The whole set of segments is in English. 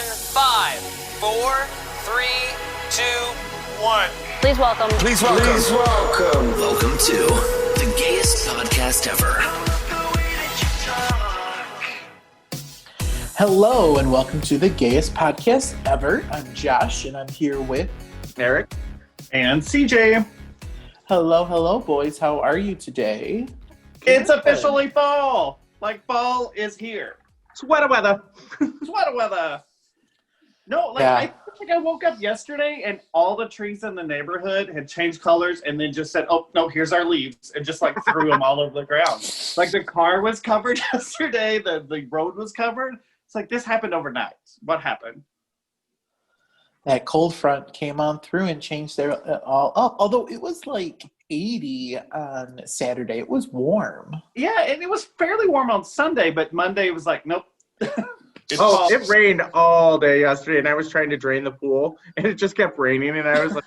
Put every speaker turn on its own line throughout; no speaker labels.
in 5, 4, 3, 2, 1.
Please welcome.
Please welcome.
Please welcome.
Welcome to the gayest podcast ever.
Hello and welcome to the gayest podcast ever. I'm Josh and I'm here with
Eric and CJ.
Hello, boys. How are you today?
It's officially fall. Like fall is here. Sweater weather. Sweater weather. No, like
Yeah.
I feel like I woke up yesterday and all the trees in the neighborhood had changed colors and then just said, "Oh no, here's our leaves," and just like threw them all over the ground. Like the car was covered yesterday. The road was covered. It's like this happened overnight. What happened?
That cold front came on through and changed their all up. Although it was like 80 on Saturday. It was warm.
Yeah, and it was fairly warm on Sunday, but Monday was like, nope.
It rained all day yesterday, and I was trying to drain the pool, and it just kept raining, and I was like,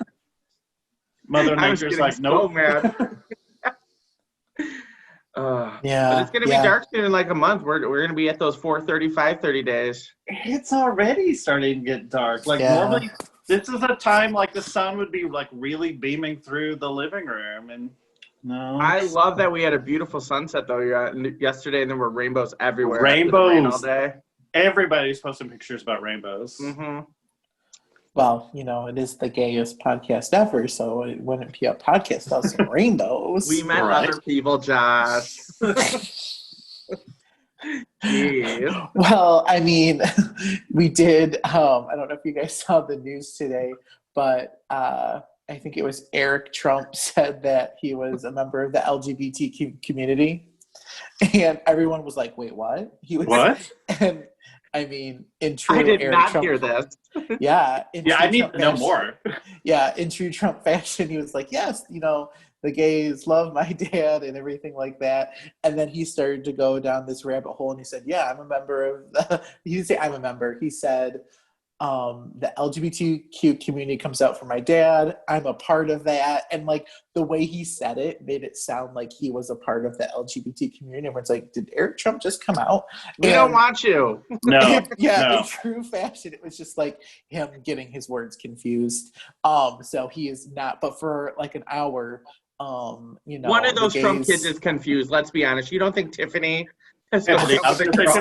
Mother Nature's like, nope.
So mad.
Yeah.
But it's going to be dark soon in like a month. We're going to be at those 4:30, 5:30 days.
It's already starting to get dark. Like normally, this is a time like the sun would be like really beaming through the living room, and no.
I love that we had a beautiful sunset though yesterday, and there were rainbows everywhere.
Rainbows
all day.
Everybody's posting pictures about rainbows.
Mm-hmm.
Well, you know, it is the gayest podcast ever, so it wouldn't be a podcast without some rainbows.
We met other people, Josh. Jeez.
Well, I mean, we did, I don't know if you guys saw the news today, but I think it was Eric Trump said that he was a member of the LGBT community. And everyone was like, wait, what? He was,
what?
And I mean, in true
I did
Eric
not
Trump,
hear this.
Yeah.
I need
Trump
to know
fashion,
more.
Yeah, in true Trump fashion, he was like, yes, you know, the gays love my dad and everything like that. And then he started to go down this rabbit hole and he said, yeah, I'm a member of the, he didn't say I'm a member. He said, the LGBTQ community comes out for my dad. I'm a part of that. And like the way he said it made it sound like he was a part of the LGBT community. Everyone's like, did Eric Trump just come out?
We don't want you.
No.
In true fashion, it was just like him getting his words confused. So he is not, but for like an hour, you know,
one of those Trump kids is confused. Let's be honest. You don't think Tiffany?
Tiffany.
No,
It's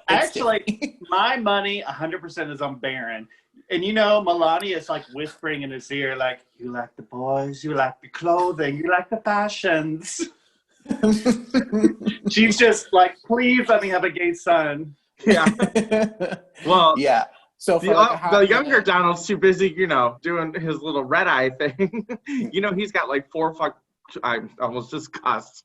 actually,
Tiffany.
my money 100% is on Barron. And you know, Melania is like whispering in his ear, like, you like the boys, you like the clothing, you like the fashions. She's just like, please let me have a gay son.
Yeah. Well,
yeah. So for
the younger Donald's too busy, you know, doing his little red eye thing. You know, he's got like I almost just cussed.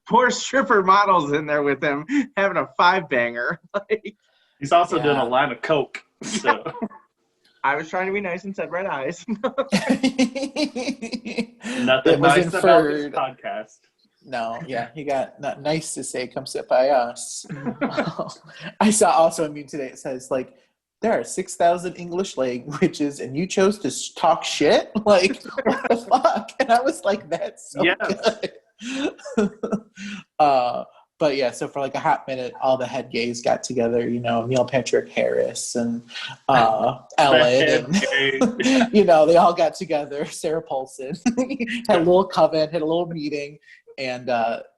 Four stripper models in there with him having a 5-banger. Like,
he's also doing a line of coke. So.
I was trying to be nice and said red eyes.
Nothing nice about this podcast.
No, yeah, he got not nice to say, come sit by us. I saw also a meme today. It says like, there are 6,000 English languages and you chose to talk shit? Like, what the fuck? And I was like, that's so good. But yeah, so for like a hot minute, all the head gays got together, you know, Neil Patrick Harris and Ellen. And, you know, they all got together. Sarah Paulson had a little coven, had a little meeting. And,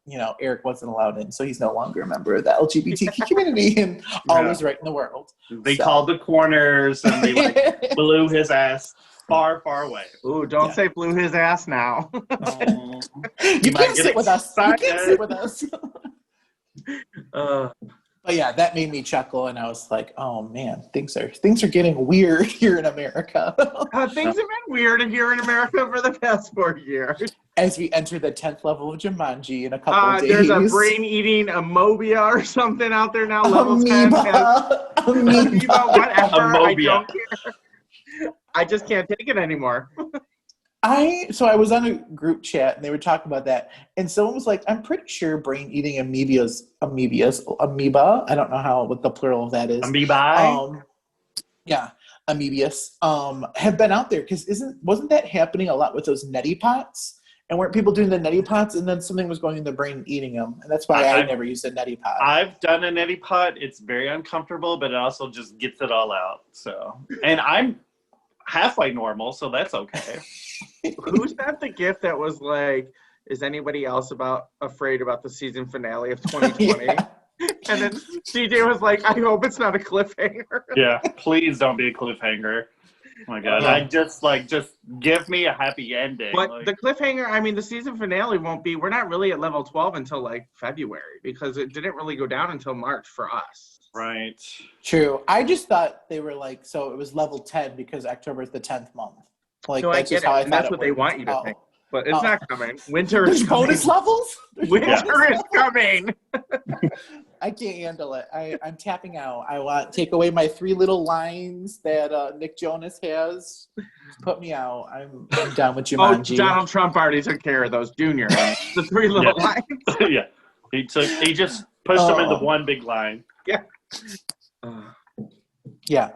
you know, Eric wasn't allowed in, so he's no longer a member of the LGBTQ community, and all is right in the world.
They called the corners, and they like blew his ass far, far away.
Ooh, don't say blew his ass now.
You can't sit with us. You can't sit with us. But yeah, that made me chuckle, and I was like, "Oh man, things are getting weird here in America."
Things have been weird here in America for the past 4 years.
As we enter the 10th level of Jumanji in a couple of days.
There's a brain-eating amobia or something out there now.
Amoeba,
whatever.
Amobia.
I don't care. I just can't take it anymore.
So I was on a group chat and they were talking about that, and someone was like, I'm pretty sure brain-eating amoeba. I don't know what the plural of that is.
Amoeba?
Yeah, amoebius. Have been out there because wasn't that happening a lot with those neti pots And weren't people doing the neti pots, and then something was going in their brain and eating them? And that's why I never used a neti pot.
I've done a neti pot. It's very uncomfortable, but it also just gets it all out. So, and I'm halfway normal, so that's okay.
Who sent the gift that was like, is anybody else afraid about the season finale of 2020? Yeah. And then CJ was like, I hope it's not a cliffhanger.
Yeah, please don't be a cliffhanger. Oh my God, I just give me a happy ending.
But the cliffhanger, I mean, the season finale won't be, we're not really at level 12 until like February, because it didn't really go down until March for us.
Right.
True. I just thought they were like, so it was level 10 because October is the 10th month. Like,
no,
that's
I get
just how I
it.
thought
That's what they want you to think. But it's not coming. Winter
There's
is coming.
bonus levels?
Winter is coming.
I can't handle it. I'm tapping out. I want take away my 3 little lines that Nick Jonas has. Put me out. I'm done with Jumanji.
Oh, Donald Trump already took care of those, Junior. The 3 little lines.
Yeah. He just pushed them into one big line.
Yeah.
Yeah.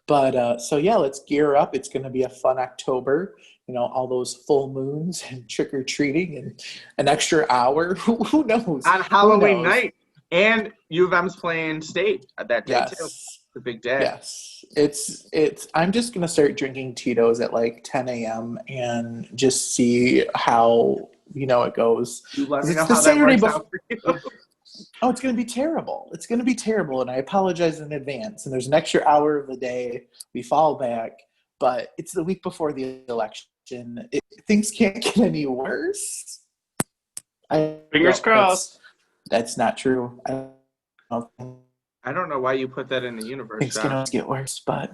But so yeah, let's gear up. It's going to be a fun October. You know, all those full moons and trick-or-treating and an extra hour. Who knows?
On Halloween night. And U of M's playing state that day, too. It's a big day.
Yes. It's. I'm just going to start drinking Tito's at like 10 a.m. and just see how, it goes.
You let me
It's
know
the
how that
Saturday
works out for you.
Oh, it's going to be terrible. It's going to be terrible, and I apologize in advance. And there's an extra hour of the day. We fall back, but it's the week before the election. Things can't get any worse.
Fingers crossed.
That's not true.
I don't know why you put that in the universe.
Things can always get worse, but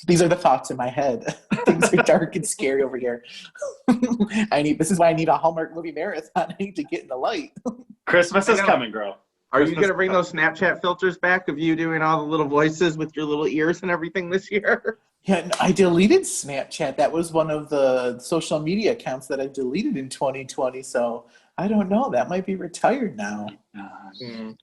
these are the thoughts in my head. Things are dark and scary over here. This is why I need a Hallmark movie marathon. I need to get in the light.
Christmas is coming, girl.
Are you going to bring those Snapchat filters back of you doing all the little voices with your little ears and everything this year?
Yeah, I deleted Snapchat. That was one of the social media accounts that I deleted in 2020. So I don't know. That might be retired now.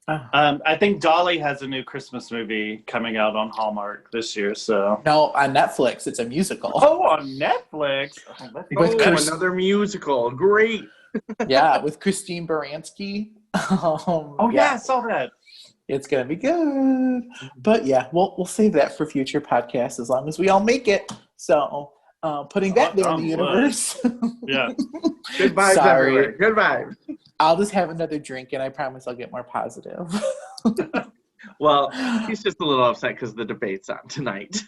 I think Dolly has a new Christmas movie coming out on Hallmark this year. So
no, on Netflix. It's a musical.
Oh, on Netflix.
Another musical. Great.
Yeah, with Christine Baranski.
I saw that.
It's gonna be good. But yeah, we'll save that for future podcasts as long as we all make it. So putting that there in the universe.
Yeah.
Good vibes, everywhere. Good vibes.
I'll just have another drink and I promise I'll get more positive.
Well, he's just a little upset because the debate's on tonight.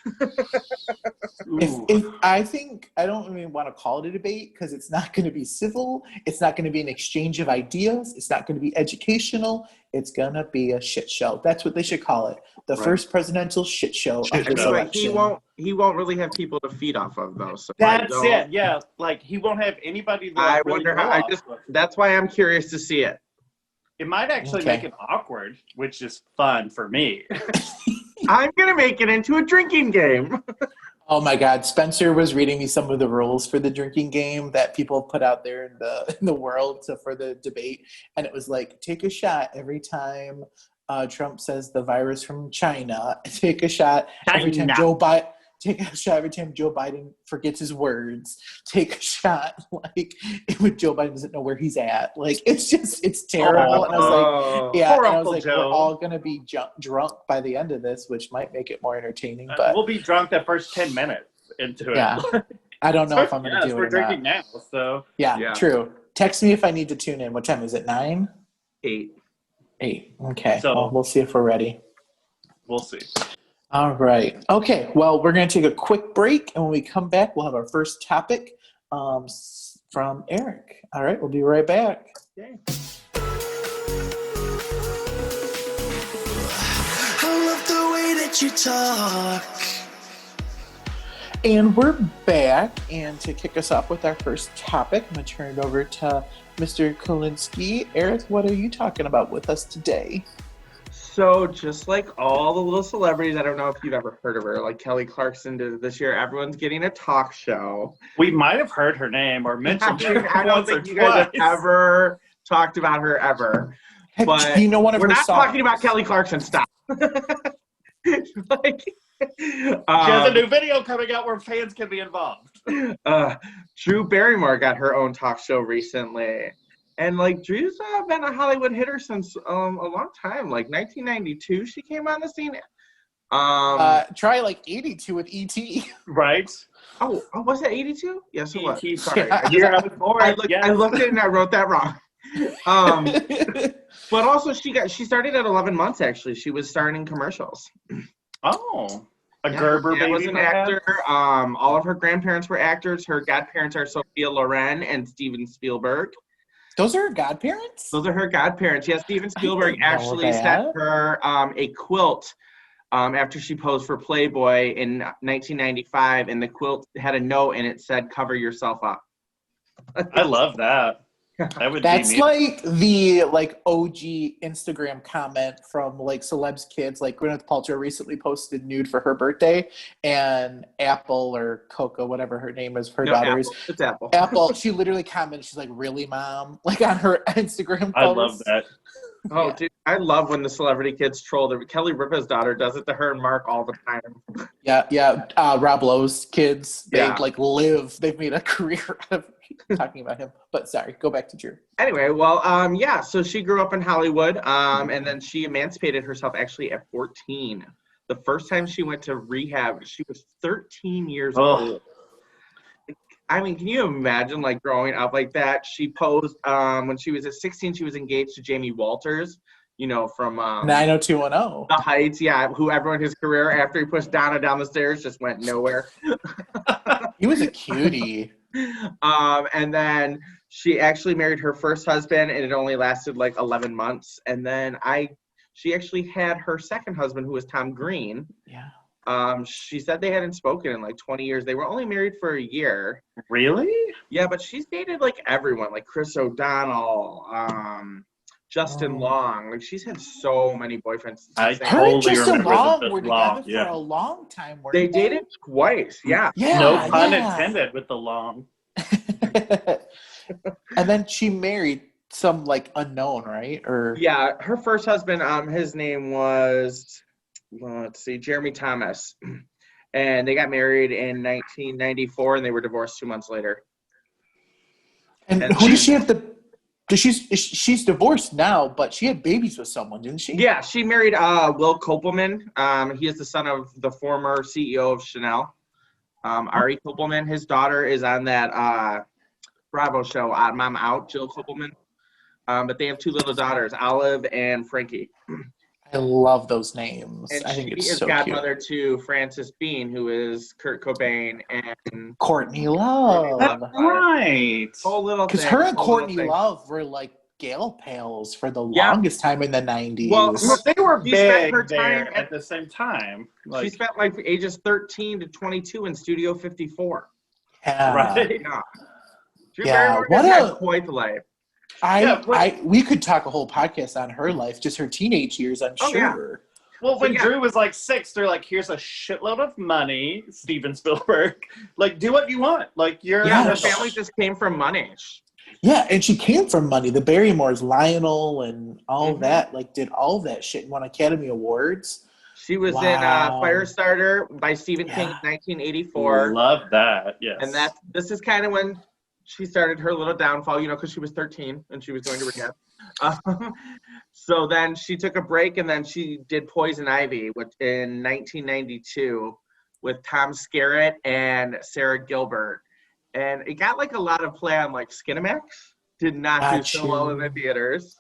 If I think I don't even want to call it a debate because it's not going to be civil. It's not going to be an exchange of ideas. It's not going to be educational. It's going to be a shit show. That's what they should call it. The first presidential shit show of this election.
He won't really have people to feed off of, though. So
that's it. Yeah, like he won't have anybody. That
I wonder how. That's why I'm curious to see it.
It might actually make it awkward, which is fun for me.
I'm going to make it into a drinking game.
Oh my God. Spencer was reading me some of the rules for the drinking game that people put out there in the world for the debate. And it was like, take a shot every time Trump says the virus from China. Take a shot every time Joe Biden forgets his words. Take a shot like when Joe Biden doesn't know where he's at. Like it's terrible. And I was like, we're all gonna be drunk by the end of this, which might make it more entertaining. But
we'll be drunk the first 10 minutes into it.
Yeah, I don't know if I'm gonna do it.
We're drinking now, so
yeah, true. Text me if I need to tune in. What time is it? 9?
8.
Okay.
So
we'll see if we're ready.
We'll see.
All right. Okay. Well, we're going to take a quick break, and when we come back, we'll have our first topic from Eric. All right. We'll be right back.
Okay.
I love the way that you talk.
And we're back, and to kick us off with our first topic, I'm going to turn it over to Mr. Kolinsky. Eric, what are you talking about with us today?
So just like all the little celebrities, I don't know if you've ever heard of her, like Kelly Clarkson did this year, everyone's getting a talk show.
We might have heard her name or mentioned her.
I don't think you guys have ever talked about her ever. But
do you know one of
we're
her
not
songs?
talking about Kelly Clarkson. Stop.
She has a new video coming out where fans can be involved.
Drew Barrymore got her own talk show recently. And like Drew's been a Hollywood hitter since a long time. Like 1992, she came on the scene.
Try like 82 with E.T.
Right?
Oh, was it 82? Yes, it was.
E.T.
Sorry,
Yeah.
Year I was born.
I looked at it and I wrote that wrong. But also she started at 11 months. Actually, she was starring in commercials.
Oh, Gerber baby
was an actor. All of her grandparents were actors. Her godparents are Sophia Loren and Steven Spielberg.
Those are her godparents?
Those are her godparents. Yeah, Steven Spielberg actually sent her a quilt after she posed for Playboy in 1995, and the quilt had a note and it said, "Cover yourself up."
I love that.
That's like the OG Instagram comment from like celebs kids. Like Gwyneth Paltrow recently posted nude for her birthday, and Apple or Coco, whatever her name is, her daughter is.
It's Apple.
Apple. She literally commented, she's like, "Really, mom?" Like on her Instagram post.
I love that.
Oh, yeah. Dude, I love when the celebrity kids troll. Kelly Ripa's daughter does it to her and Mark all the time.
Yeah. Rob Lowe's kids, they they've made a career out of talking about him. But sorry, go back to Drew.
Anyway, well, so she grew up in Hollywood, and then she emancipated herself actually at 14. The first time she went to rehab, she was 13 years old. I mean, can you imagine like growing up like that? She posed when she was at 16. She was engaged to Jamie Walters, from
90210.
The Heights. Yeah, who everyone his career after he pushed Donna down the stairs just went nowhere.
He was a cutie.
And then she actually married her first husband, and it only lasted like 11 months. And then she actually had her second husband, who was Tom Green.
Yeah.
She said they hadn't spoken in like 20 years. They were only married for a year.
Really?
Yeah, but she's dated like everyone, like Chris O'Donnell, Justin Long. Like she's had so many boyfriends.
Her and Justin Long were together for a long time.
They dated twice. Yeah.
No pun intended with the long.
And then she married some like unknown, right? Or
yeah, her first husband, his name was, Jeremy Thomas, and they got married in 1994, and they were divorced 2 months later.
And who does she have to? She's divorced now, but she had babies with someone, didn't she?
Yeah, she married Will Kopelman. He is the son of the former CEO of Chanel, Ari Kopelman. His daughter is on that Bravo show, Odd Mom Out, Jill Kopelman. But they have two little daughters, Olive and Frankie.
I love those names.
And
I think
she
it's
is
so
godmother
cute.
to Frances Bean, who is Kurt Cobain and
Courtney Love.
That's right.
Whole little
Because
thing.
her and Courtney Love were like gal pals for the longest time in the 90s.
Well,
they were
she
big
spent her time
at the same time.
She spent like ages 13 to 22 in Studio 54.
Yeah.
Right.
Yeah. Drew
Yeah,
Barrymore has had quite the life.
We could talk a whole podcast on her life, just her teenage years, I'm sure.
Yeah.
Well, when Drew was like 6, they're like, "Here's a shitload of money, Steven Spielberg. Like, do what you want. Like, you're."
Yeah, her family just came from money.
Yeah, and she came from money. The Barrymores, Lionel, and all that, like, did all that shit and won Academy Awards.
She was in Firestarter by Stephen King in 1984.
Love that. Yes.
And this is kind of when she started her little downfall, because she was 13 and she was going to rehab. So then she took a break, and then she did Poison Ivy in 1992 with Tom Skerritt and Sarah Gilbert. And it got like a lot of play on like Skinamax. Did not do so well in the theaters.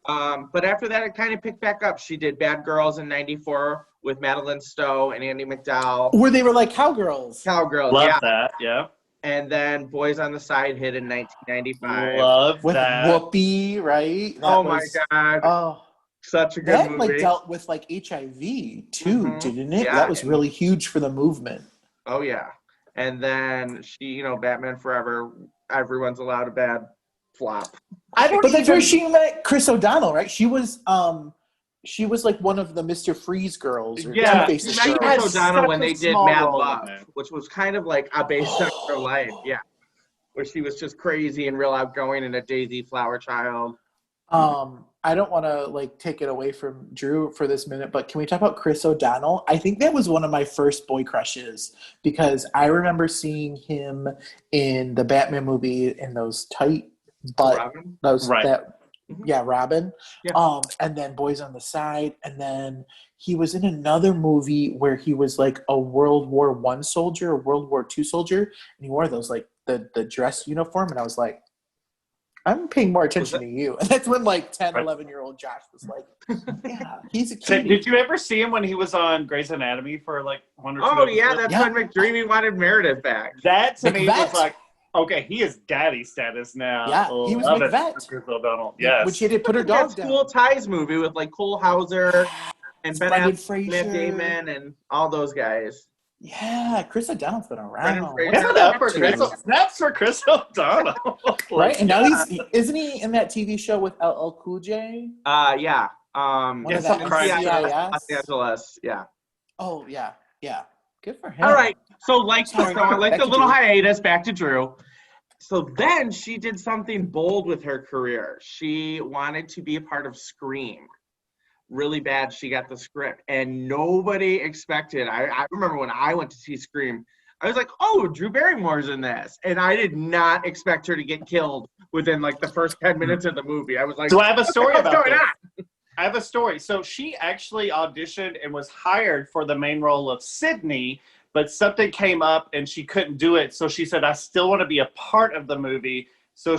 But after that, it kind of picked back up. She did Bad Girls in 94 with Madeline Stowe and Andie MacDowell.
Where they were like cowgirls.
Cowgirls,
Love that, yeah.
And then Boys on the Side hit in 1995.
Love
with
that.
Whoopi, right?
My God.
Oh.
Such a good
that
movie.
Like dealt with like HIV too, didn't it?
Yeah.
That was really huge for the movement.
Oh yeah. And then she, Batman Forever, everyone's allowed a bad flop.
But that's where she met Chris O'Donnell, right? She was like one of the Mr. Freeze girls. Or
Yeah,
Two-Faces
she met
girls.
Chris O'Donnell when they did Mad Love,
in it.
which was kind of like a based on her life. Yeah. Where she was just crazy and real outgoing and a Daisy Flower child.
I don't want to like take it away from Drew for this minute, but can we talk about Chris O'Donnell? I think that was one of my first boy crushes because I remember seeing him in the Batman movie in those tight
Robin?
Robin.
Yeah.
And then Boys on the Side, and then he was in another movie where he was like a World War I soldier, a World War II soldier, and he wore those like the dress uniform, and I was like, I'm paying more attention to you. And that's when like 10, 11-year-old Josh was like, yeah, he's a kid.
Did you ever see him when he was on Grey's Anatomy for like 1 or 2
Oh, yeah,
episodes?
that's when McDreamy wanted Meredith back.
That to me
McVet.
was like, okay, he is daddy status now.
Yeah, he was McVet.
Chris O'Donnell. Yes.
Which he had to put her dog
That
down.
School Ties movie with like Cole Hauser and Ben
Brendan
Affleck,
Fraser.
Matt Damon, and all those guys.
Yeah, Chris O'Donnell's been around.
Fraser.
Give it up for snaps for Chris O'Donnell.
Right? And now isn't he in that TV show with LL Cool J?
Yeah.
One of
some
that
crime.
NCIS?
Los Angeles, yeah.
Oh, yeah. Good for him.
All right. So like
Sorry,
the
back to
little
Drew.
hiatus, back to Drew. So then she did something bold with her career. She wanted to be a part of Scream. Really bad. She got the script, and nobody expected. I remember when I went to see Scream, I was like, "Oh, Drew Barrymore's in this," and I did not expect her to get killed within like the first 10 minutes of the movie. I was like,
So I have a story
what's
about
going
this. I have a story. So she actually auditioned and was hired for the main role of Sydney, but something came up and she couldn't do it. So she said, I still want to be a part of the movie. So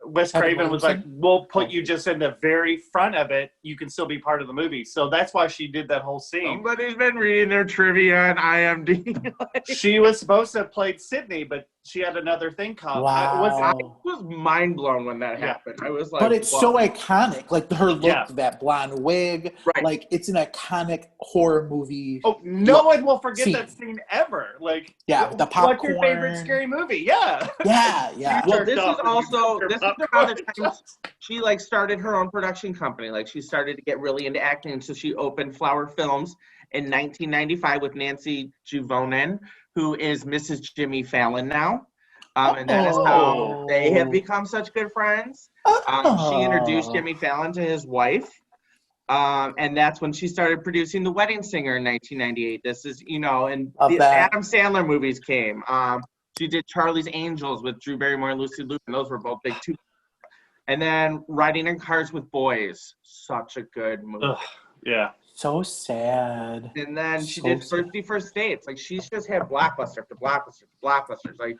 Wes Craven was like, we'll put you just in the very front of it. You can still be part of the movie. So that's why she did that whole scene.
Somebody's been reading their trivia on IMDb.
She was supposed to have played Sydney, but she had another thing come.
Wow.
I was mind blown when that happened. I was like,
But it's
whoa.
so iconic. Like her look,
Yeah.
that blonde wig.
Right.
Like it's an iconic horror movie.
Oh, no one will forget
Scene.
that scene ever. Like,
Yeah, the
what's your
popcorn.
favorite scary movie? Yeah.
Yeah.
Well, this is
Jerked off
around the time she like started her own production company. Like she started to get really into acting, so she opened Flower Films in 1995 with Nancy Juvonen, who is Mrs. Jimmy Fallon now. And that is how they have become such good friends. She introduced Jimmy Fallon to his wife. And that's when she started producing The Wedding Singer in 1998. This is, and the Adam Sandler movies came. She did Charlie's Angels with Drew Barrymore and Lucy Liu, and those were both big too. And then Riding in Cars with Boys, such a good movie.
Ugh, yeah.
So sad.
And then she did 50 First Dates. Like she's just had blockbuster after blockbuster after blockbusters. Like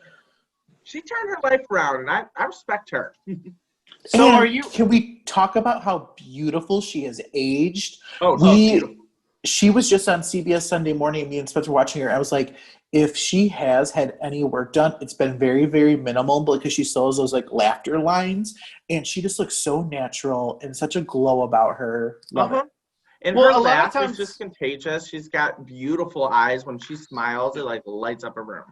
she turned her life around, and I respect her.
So can we talk about how beautiful she has aged?
Beautiful.
She was just on CBS Sunday Morning, me and Spencer watching her. I was like, if she has had any work done, it's been very, very minimal because she still has those like laughter lines, and she just looks so natural and such a glow about her. Love it.
And her laugh is just contagious. She's got beautiful eyes. When she smiles, it like lights up a room.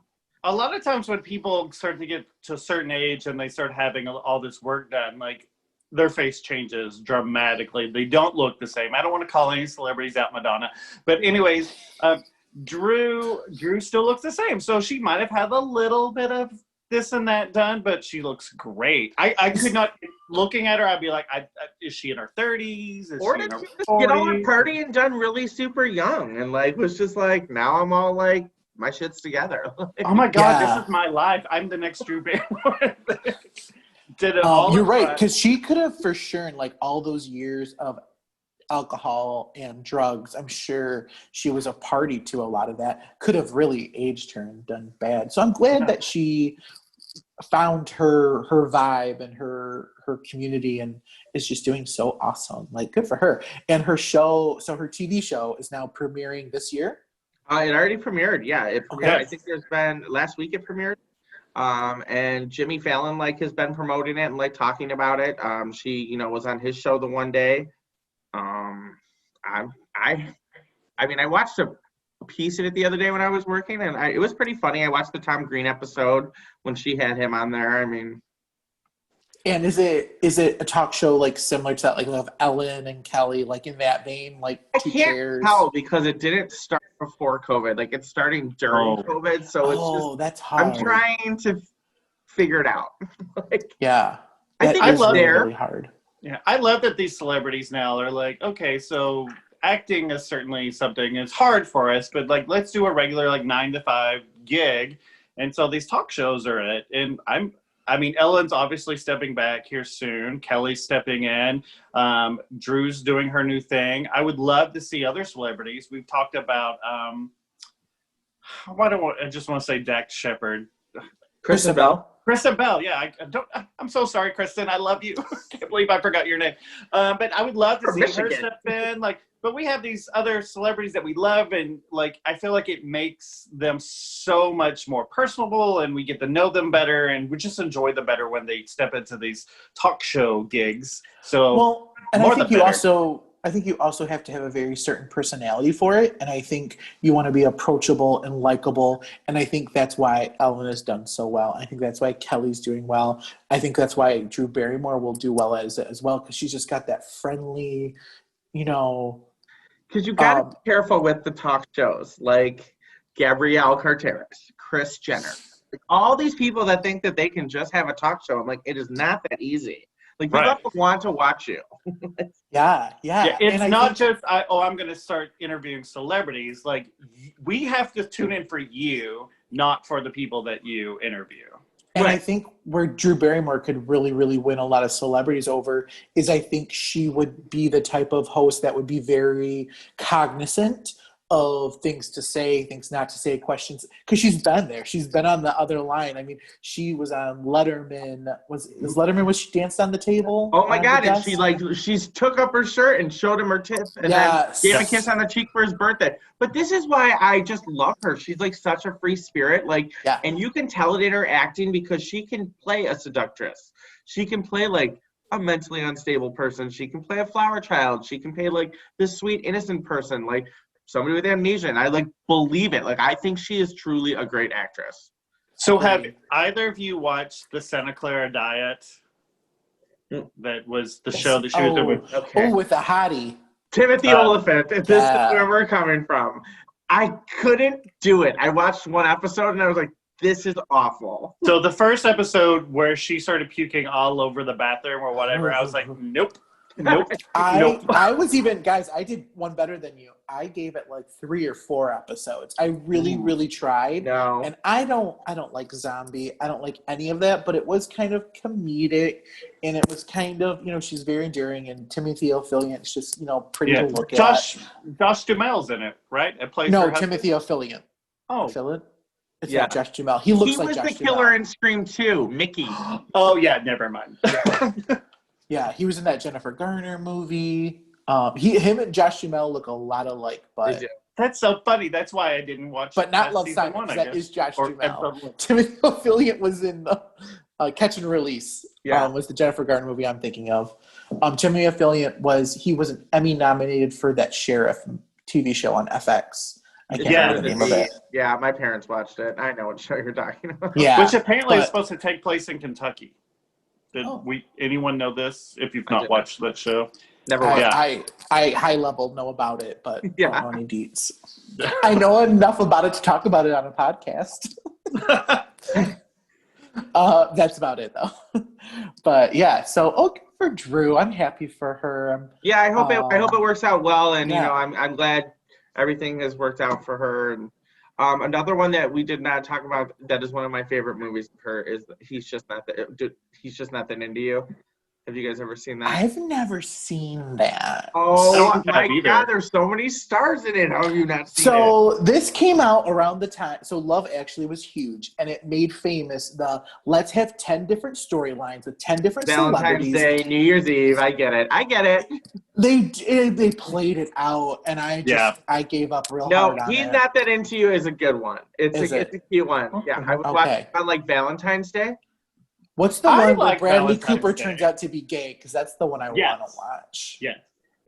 A lot of times when people start to get to a certain age and they start having all this work done, like their face changes dramatically. They don't look the same. I don't want to call any celebrities out, Madonna. But anyways, Drew still looks the same. So she might have had a little bit of this and that done, but she looks great. I could not, looking at her, I'd be like, is she in her 30s?
Or did she just get all her party and done really super young and like was just like, now I'm all like, my shit's together.
Oh my God, This is my life. I'm the next Drew Barrymore. Did it all.
You're right, because she could have for sure in like all those years of alcohol and drugs, I'm sure she was a party to a lot of that, could have really aged her and done bad. So I'm glad that she found her vibe and her community and is just doing so awesome. Like good for her. And her show, so her TV show is now premiering this year.
It already premiered. Yeah, it premiered.
Okay.
I think last week it premiered. And Jimmy Fallon like has been promoting it and like talking about it. She was on his show the one day. I watched a piece of it the other day when I was working, and it was pretty funny. I watched the Tom Green episode when she had him on there. I mean,
and is it a talk show like similar to that, like of Ellen and Kelly, like in that vein, like two chairs?
I can't tell because it didn't start before COVID. Like it's starting during COVID, so it's just
that's hard.
I'm trying to figure it out.
Yeah,
I think it's there.
Really hard.
Yeah, I love that these celebrities now are like, okay, so acting is certainly something it's hard for us, but like let's do a regular like 9 to 5 gig. And so these talk shows are it. And I mean, Ellen's obviously stepping back here soon. Kelly's stepping in. Drew's doing her new thing. I would love to see other celebrities. We've talked about I just want to say Dax Shepard.
Kristen Bell.
Kristen Bell, yeah. I'm so sorry, Kristen. I love you. Can't believe I forgot your name. But I would love to see her step in. But we have these other celebrities that we love, and I feel like it makes them so much more personable, and we get to know them better, and we just enjoy them better when they step into these talk show gigs. So,
and I think you also have to have a very certain personality for it, and I think you want to be approachable and likable, and I think that's why Ellen has done so well. I think that's why Kelly's doing well. I think that's why Drew Barrymore will do well as well, because she's just got that friendly,
Because you got to be careful with the talk shows, like Gabrielle Carteris, Kris Jenner. Like, all these people that think that they can just have a talk show, I'm like, it is not that easy. Like, people have to want to watch you.
Yeah. It's not just, I'm going to start interviewing celebrities. Like, we have to tune in for you, not for the people that you interview.
And I think where Drew Barrymore could really, really win a lot of celebrities over is I think she would be the type of host that would be very cognizant of things to say, things not to say, questions. Because she's been there. She's been on the other line. I mean, she was on Letterman. Was she danced on the table?
Oh my God. And she took up her shirt and showed him her tits and then gave a kiss on the cheek for his birthday. But this is why I just love her. She's like such a free spirit. And you can tell it in her acting because she can play a seductress. She can play like a mentally unstable person. She can play a flower child. She can play like this sweet, innocent person. Like, somebody with amnesia, and I believe it. I think she is truly a great actress.
So have either of you watched the Santa Clara Diet? That was the show that she was doing.
Okay. With the hottie.
Timothy Oliphant. This is where we're coming from. I couldn't do it. I watched one episode and I was like, this is awful.
So the first episode where she started puking all over the bathroom or whatever, I was like, nope.
I was even, guys, I did one better than you. I gave it 3 or 4 episodes. I really, really tried.
No.
And I don't like zombie. I don't like any of that, but it was kind of comedic and it was kind of, she's very endearing, and Timothy Opheliant's just, pretty to look at.
Josh Duhamel's in it, right? It plays
Timothy Opheliant.
Oh.
Opheliant? It's not Josh Duhamel. He looks like Josh Duhamel.
He was the killer in Scream 2, Mickey.
Oh, yeah, never mind.
Yeah, he was in that Jennifer Garner movie. Him and Josh Duhamel look a lot alike, but
that's so funny. That's why I didn't watch.
But not Love Simon, because that is Josh Duhamel. Timothy Opheliant was in Catch and Release. Was the Jennifer Garner movie I'm thinking of. Timothy Opheliant was an Emmy nominated for that Sheriff TV show on FX. I can't remember the name of it.
Yeah, my parents watched it. I know what show you're talking about.
Yeah,
which apparently is supposed to take place in Kentucky. Did anyone know this? If you've not watched that show,
never watched.
I high level know about it, but don't know any deets. I know enough about it to talk about it on a podcast. That's about it, though. But yeah, so okay for Drew. I'm happy for her.
Yeah, I hope it works out well, and I'm glad everything has worked out for her. And another one that we did not talk about that is one of my favorite movies of her is He's Just Not That Into You. Have you guys ever seen that?
I've never seen that.
Oh my God, there's so many stars in it. How have you not seen it?
So this came out around the time. So Love Actually was huge, and it made famous the let's have 10 different storylines with 10 different celebrities.
Valentine's Day, New Year's Eve. I get it.
They played it out, and I gave up real hard on it.
No, He's Not That Into You is a good one. It's a cute one. Yeah, I would watch it on Valentine's Day.
What's the one where Bradley Cooper turns out to be gay? Because that's the one I want to watch.
Yeah.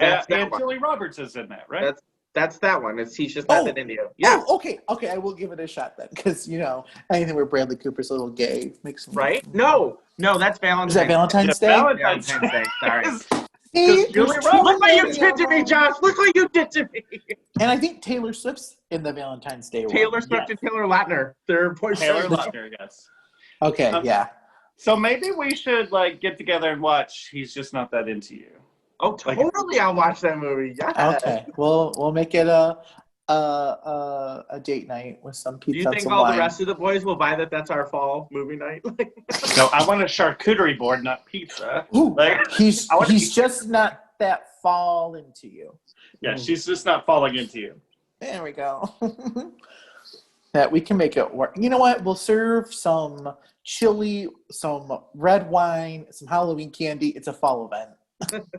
And Julie Roberts is in that, right?
That's that one. He's Just Not That Into You. Yeah.
Oh, okay. I will give it a shot then. Because, anything where Bradley Cooper's a little gay makes me...
Right? No, that's Valentine's Day.
Is that Valentine's Day?
Valentine's Day. Sorry.
Look
what you did to me, Josh. Look what you did to me.
And I think Taylor Swift's in the Valentine's Day one.
Taylor Swift and Taylor Lautner. They're boyfriend.
Taylor Lautner, yes.
Okay, yeah.
So maybe we should like get together and watch He's Just Not That Into You.
Oh, totally! I'll watch that movie. Yeah.
Okay, we'll make it a date night with some pizza.
Do you think
some
all
wine.
the rest of the boys will buy that? That's our fall movie night.
No, I want a charcuterie board, not pizza.
Ooh,
Like,
he's just not that fall into you.
yeah, she's just not falling into you.
There we go. That we can make it work. You know what? We'll serve some chili, some red wine, some Halloween candy. It's a fall event.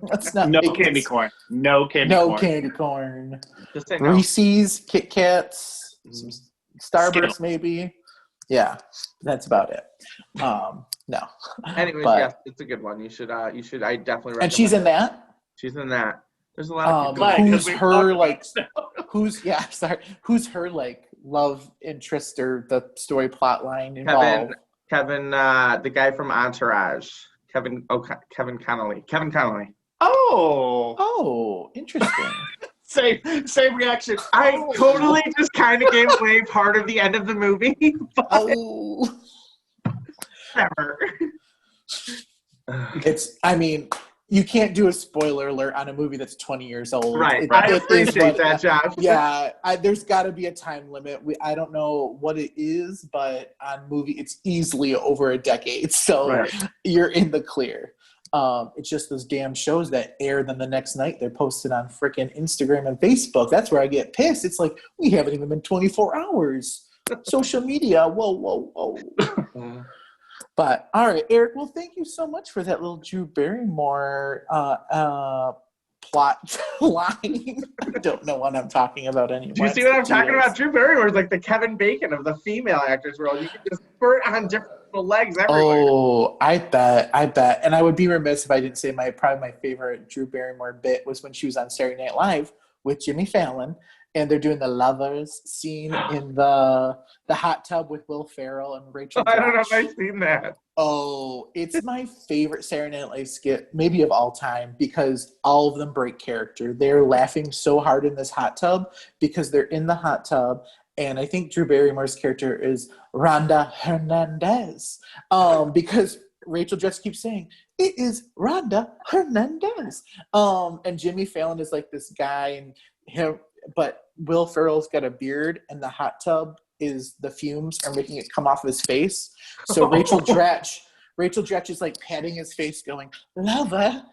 Let's not
No
make
candy
this-
corn. No candy
No
corn.
candy corn.
Just say no.
Reese's, Kit Kats, some Starburst
Skittles.
maybe. Yeah, that's about it. No.
Anyways,
But-
yes, it's a good one. You should. I definitely recommend.
And she's in that.
She's in that. There's a lot of people.
Like, 'cause
Who's
we
her
talked
like?
about
Who's her like love interest or the story plot line involved?
Kevin, the guy from Entourage. Kevin Connolly.
Oh, interesting.
Same reaction.
I totally just kind of gave away part of the end of the movie. But
Oh,
whatever.
I mean, you can't do a spoiler alert on a movie that's 20 years old.
Right.
It
I
is
appreciate
what-
that, Josh.
Yeah, there's got to be a time limit. I don't know what it is, but on movie, it's easily over a decade. So
Right.
you're in the clear. It's just those damn shows that air then the next night they're posted on freaking Instagram and Facebook. That's where I get pissed. It's like, we haven't even been 24 hours. Social media, whoa. But all right, Eric, well, thank you so much for that little Drew Barrymore plot line. I don't know what I'm talking about anymore.
Do you see what I'm talking about? Drew Barrymore is like the Kevin Bacon of the female actors world. You can just spurt on different legs everywhere.
Oh, I bet. And I would be remiss if I didn't say probably my favorite Drew Barrymore bit was when she was on Saturday Night Live with Jimmy Fallon, and they're doing the lovers scene in the hot tub with Will Ferrell and Rachel
I don't know
Dratch.
if I've seen that.
Oh, it's my favorite Saturday Night Live skit, maybe of all time, because all of them break character. They're laughing so hard in this hot tub because they're in the hot tub, and I think Drew Barrymore's character is Rhonda Hernandez, because Rachel just keeps saying, it is Rhonda Hernandez. And Jimmy Fallon is like this guy, and him, but Will Ferrell's got a beard, and the hot tub is the fumes are making it come off his face. So Rachel Dratch is like patting his face going, lover,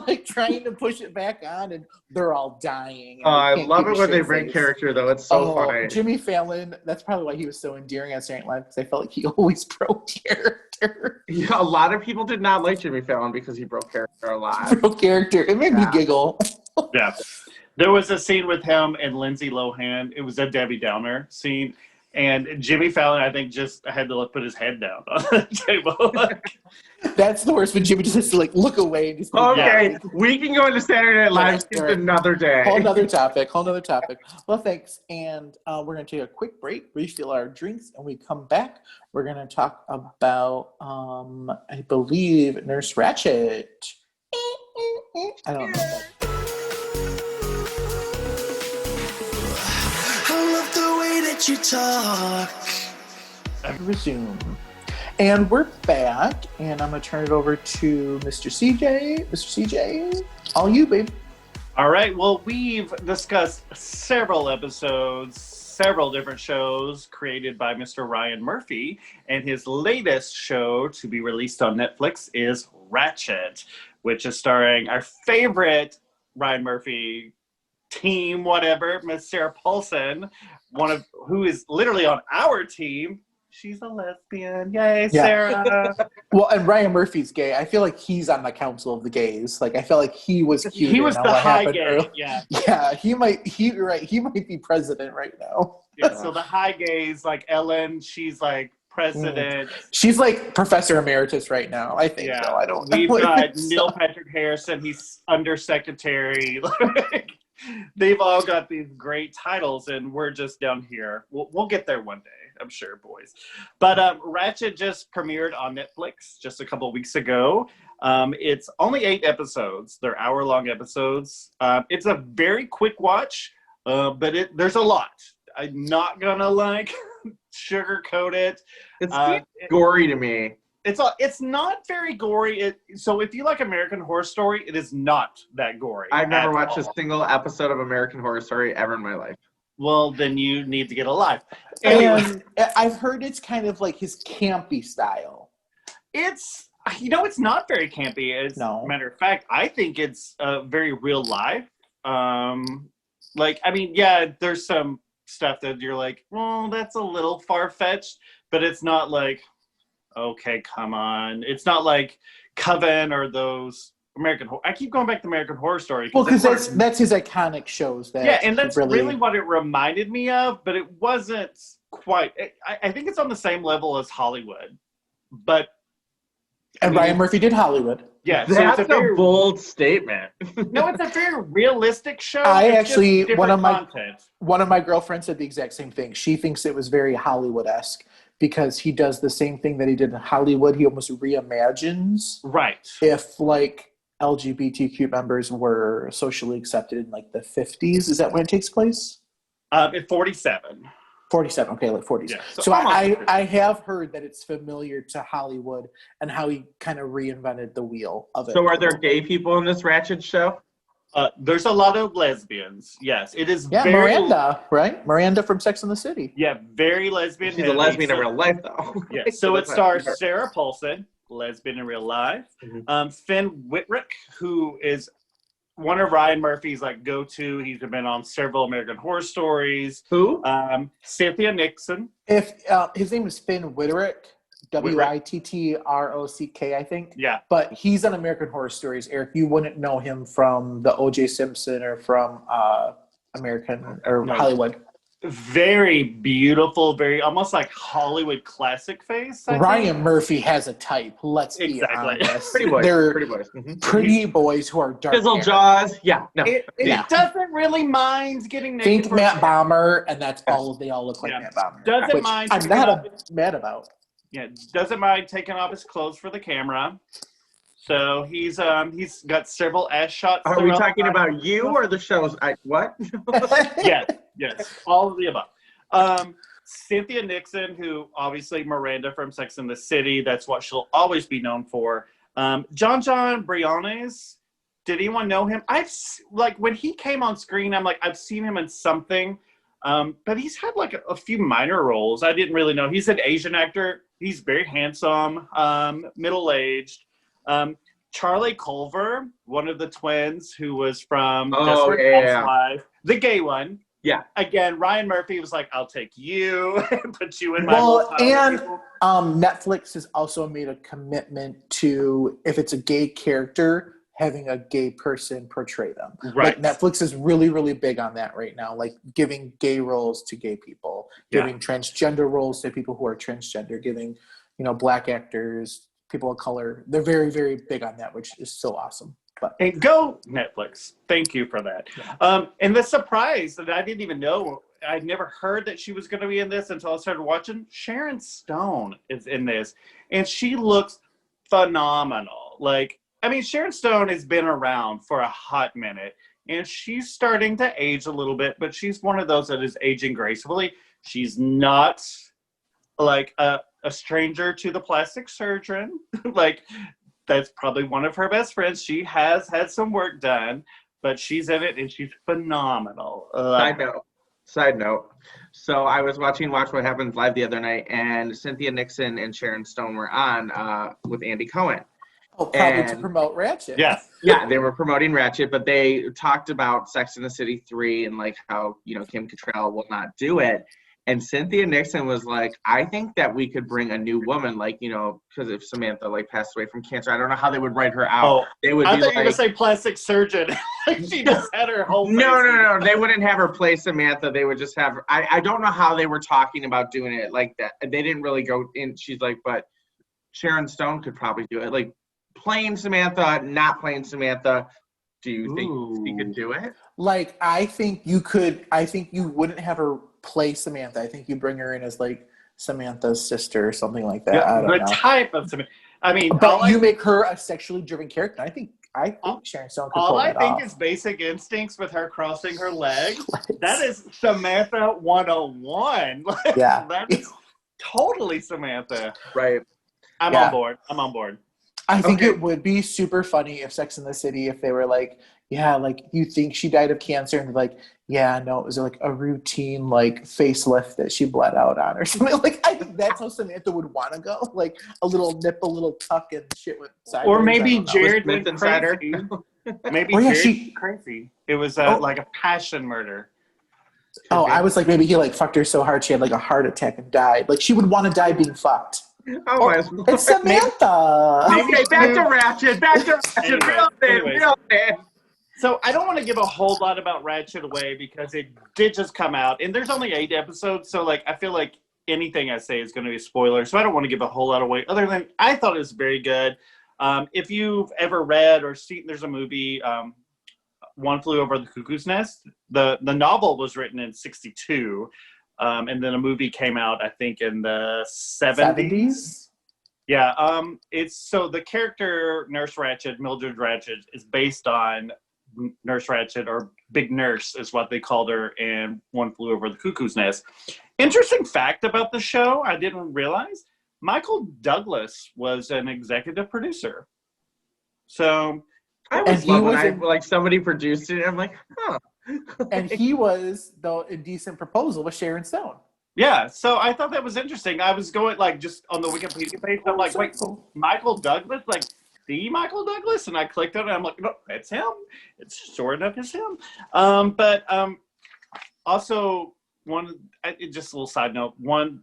like trying to push it back on, and they're all dying. And
I
they can't
love
keep
it
a
when they
straight
bring
face.
character, though. It's so funny.
Jimmy Fallon, that's probably why he was so endearing on Saturday Night Live, because I felt like he always broke character.
Yeah, a lot of people did not like Jimmy Fallon because he broke character a lot.
Broke character. It made me giggle.
Yeah. There was a scene with him and Lindsay Lohan. It was a Debbie Downer scene. And Jimmy Fallon, I think, just had to put his head down on the table.
That's the worst when Jimmy just has to like look away and just
Okay, we can go into Saturday Night Live
Yeah,
just
right.
another day.
Whole nother topic. Well, thanks. And we're going to take a quick break, refill our drinks, and we come back. We're going to talk about, I believe, Nurse Ratched. I don't know.
I love the way that you talk.
Resume. And we're back, and I'm going to turn it over to Mr. CJ. Mr. CJ, all you, babe.
All right. Well, we've discussed several episodes, several different shows created by Mr. Ryan Murphy, and his latest show to be released on Netflix is Ratched, which is starring our favorite Ryan Murphy team, whatever, Miss Sarah Paulson, who is literally on our team. She's a lesbian. Yay,
Yeah.
Sarah.
Well, and Ryan Murphy's gay. I feel like he's on the council of the gays. Like, I felt like he was cute.
He was
in
the
what
high
happened
gay.
early.
Yeah.
Yeah, he might be president right now.
Yeah. So the high gays, like Ellen, she's like president.
She's like Professor Emeritus right now, I think.
Yeah.
So I don't
We've
know.
got Neil Patrick Harrison. He's undersecretary. Like, they've all got these great titles, and we're just down here. We'll get there one day, I'm sure, boys. But Ratched just premiered on Netflix just a couple weeks ago. It's only 8 episodes. They're hour-long episodes. It's a very quick watch, but there's a lot. I'm not gonna sugarcoat it.
It seems gory to me.
It's not very gory. So if you like American Horror Story, it is not that gory.
I've never watched a single episode of American Horror Story ever in my life.
Well, then you need to get a life.
And I've heard it's kind of like his campy style.
It's not very campy. As a matter of fact, I think it's very real life. There's some stuff that you're like, well, that's a little far-fetched, but it's not like, okay, come on. It's not like Coven or those I keep going back to American Horror Story.
Well, because that's his iconic shows.
And that's really what it reminded me of, but it wasn't quite. I think it's on the same level as Hollywood, but.
And Ryan Murphy did Hollywood.
Yeah,
that's a bold statement.
No, it's a very realistic show.
One of my girlfriends said the exact same thing. She thinks it was very Hollywood-esque because he does the same thing that he did in Hollywood. He almost reimagines.
Right.
If LGBTQ members were socially accepted in the 50s. Is that when it takes place?
At 47.
47, okay, 40s. Yeah, so I have heard that it's familiar to Hollywood and how he kind of reinvented the wheel of it.
So are there gay people in this Ratched show?
There's a lot of lesbians. Yes, it is.
Yeah, Miranda, right? Miranda from Sex and the City.
Yeah, very lesbian.
She's a lesbian in real life, though.
Yeah, so it stars Sarah Paulson, lesbian in real life. Mm-hmm. Finn Wittrock, who is one of Ryan Murphy's go-to. He's been on several American Horror Stories.
Who?
Cynthia Nixon.
If his name is Finn Wittrock, Wittrock, I think.
Yeah.
But he's on American Horror Stories. Eric, you wouldn't know him from the O.J. Simpson or from Hollywood.
Very beautiful, very almost like Hollywood classic face.
Ryan Murphy has a type. Let's be honest.
Pretty boys.
They're
pretty boys.
Mm-hmm. Pretty boys who are dark.
Fizzle jaws. Yeah. No.
It doesn't really mind getting naked.
Think Matt Bomber, and that's all. They all look like Matt Bomber.
Doesn't mind.
I'm not mad about.
Yeah, doesn't mind taking off his clothes for the camera. So he's got several ass shots.
Are we talking about you or the shows? What?
Yes, all of the above. Cynthia Nixon, who obviously Miranda from Sex and the City, that's what she'll always be known for. John Briones, did anyone know him? When he came on screen, I'm like, I've seen him in something, but he's had a few minor roles. I didn't really know. He's an Asian actor. He's very handsome, middle-aged. Charlie Culver, one of the twins who was from Desperate Housewives, the gay one.
Yeah.
Again, Ryan Murphy was like, I'll take you and put you in my
and Netflix has also made a commitment to, if it's a gay character, having a gay person portray them.
Right.
Netflix is really, really big on that right now, giving gay roles to gay people, giving transgender roles to people who are transgender, giving, black actors, people of color. They're very, very big on that, which is so awesome.
And go Netflix. Thank you for that. Yeah. And the surprise that I didn't even know, I'd never heard that she was going to be in this until I started watching. Sharon Stone is in this, and she looks phenomenal. Sharon Stone has been around for a hot minute, and she's starting to age a little bit, but she's one of those that is aging gracefully. She's not a stranger to the plastic surgeon. That's probably one of her best friends. She has had some work done, but she's in it and she's phenomenal.
Side note. So I was watching Watch What Happens Live the other night, and Cynthia Nixon and Sharon Stone were on with Andy Cohen.
Oh, probably to promote Ratched.
Yeah.
Yeah, they were promoting Ratched, but they talked about Sex and the City 3 and how, Kim Cattrall will not do it. And Cynthia Nixon was like, I think that we could bring a new woman, because if Samantha passed away from cancer, I don't know how they would write her out.
Oh,
they would
I thought you were going to say plastic surgeon. She just had her whole face.
No. They wouldn't have her play Samantha. They would just have her. I don't know how they were talking about doing it like that. They didn't really go in. She's like, but Sharon Stone could probably do it. Playing Samantha, not playing Samantha. Do you think she could do it?
I think you could. I think you wouldn't have her play Samantha. I think you bring her in as Samantha's sister or something like that. I don't know.
Type of Samantha.
But you make her a sexually driven character. I think Sharon Stone could pull it off.
All I think is Basic Instincts with her crossing her legs. That is Samantha 101.
Yeah.
That is totally Samantha.
Right.
I'm on board. I'm on board.
I think it would be super funny if Sex and the City, if they were like, yeah, like you think she died of cancer, and like, yeah, no, it was like a routine like facelift that she bled out on or something. Like, I think that's how Samantha would want to go, like a little nip, a little tuck, and shit went sideways.
Or maybe Jared went crazy. Maybe Jared crazy. It was like a passion murder.
Oh, I was like, maybe he like fucked her so hard she had like a heart attack and died. Like she would want to die being fucked.
Oh,
it's Samantha.
Okay, back to Ratched. Real thin.
So I don't want to give a whole lot about Ratched away because it did just come out, and there's only 8 episodes. So like, I feel like anything I say is going to be a spoiler. So I don't want to give a whole lot away. Other than I thought it was very good. If you've ever read or seen, there's a movie, One Flew Over the Cuckoo's Nest. The novel was written in '62. And then a movie came out, I think, in the 70s. Yeah. It's so the character Nurse Ratched, Mildred Ratched, is based on Nurse Ratched, or Big Nurse is what they called her in One Flew Over the Cuckoo's Nest. Interesting fact about the show, I didn't realize, Michael Douglas was an executive producer. So
I was like somebody produced it, and I'm like, huh.
And he was, though, a decent proposal with Sharon Stone.
Yeah, so I thought that was interesting. I was going, like, just on the Wikipedia page, I'm like, wait, Michael Douglas? Like, the Michael Douglas? And I clicked on it, and I'm like, no, it's him. It's sure enough, it's him. But also, just a little side note, one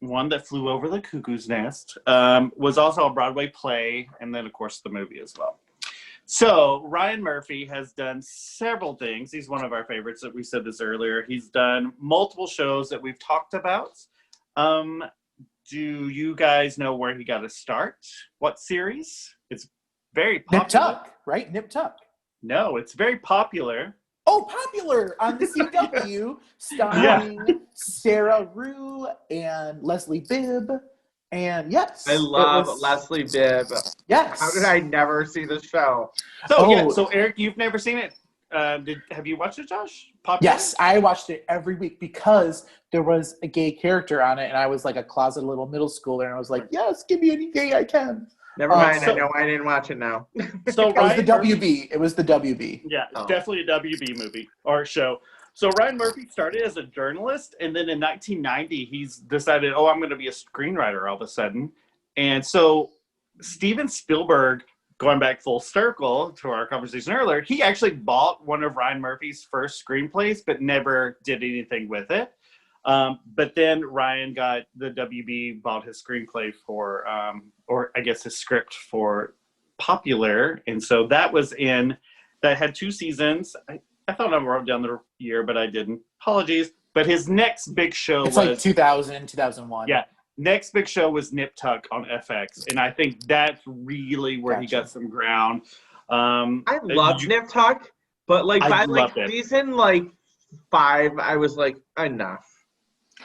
that flew over the cuckoo's nest was also a Broadway play, and then, of course, the movie as well. So Ryan Murphy has done several things. He's one of our favorites. That we said this earlier. He's done multiple shows that we've talked about. Do you guys know where he got to start? What series? It's very popular.
Nip Tuck, right? Nip Tuck.
No, it's very popular.
Oh, popular on the CW, starring Sarah Rue and Leslie Bibb. And yes,
I love Leslie Bibb.
Yes.
How did I never see the show?
So Eric, you've never seen it. Have you watched it, Josh? Popular?
Yes, I watched it every week because there was a gay character on it, and I was like a closet little middle schooler, and I was like, yes, give me any gay I can.
Never mind. I know I didn't watch it now.
So
it was the WB. It was the WB.
Yeah, definitely a WB movie or show. So Ryan Murphy started as a journalist, and then in 1990, he's decided, I'm going to be a screenwriter all of a sudden. And so Steven Spielberg, going back full circle to our conversation earlier, he actually bought one of Ryan Murphy's first screenplays, but never did anything with it. But then Ryan got the WB, bought his screenplay for, or I guess his script for Popular. And so that had 2 seasons. I thought I wrote down the year, but I didn't. Apologies. But his next big show was
like 2000, 2001.
Yeah. Next big show was Nip Tuck on FX. And I think that's really where he got some ground.
I love Nip Tuck, but like by like season like 5, I was like, enough.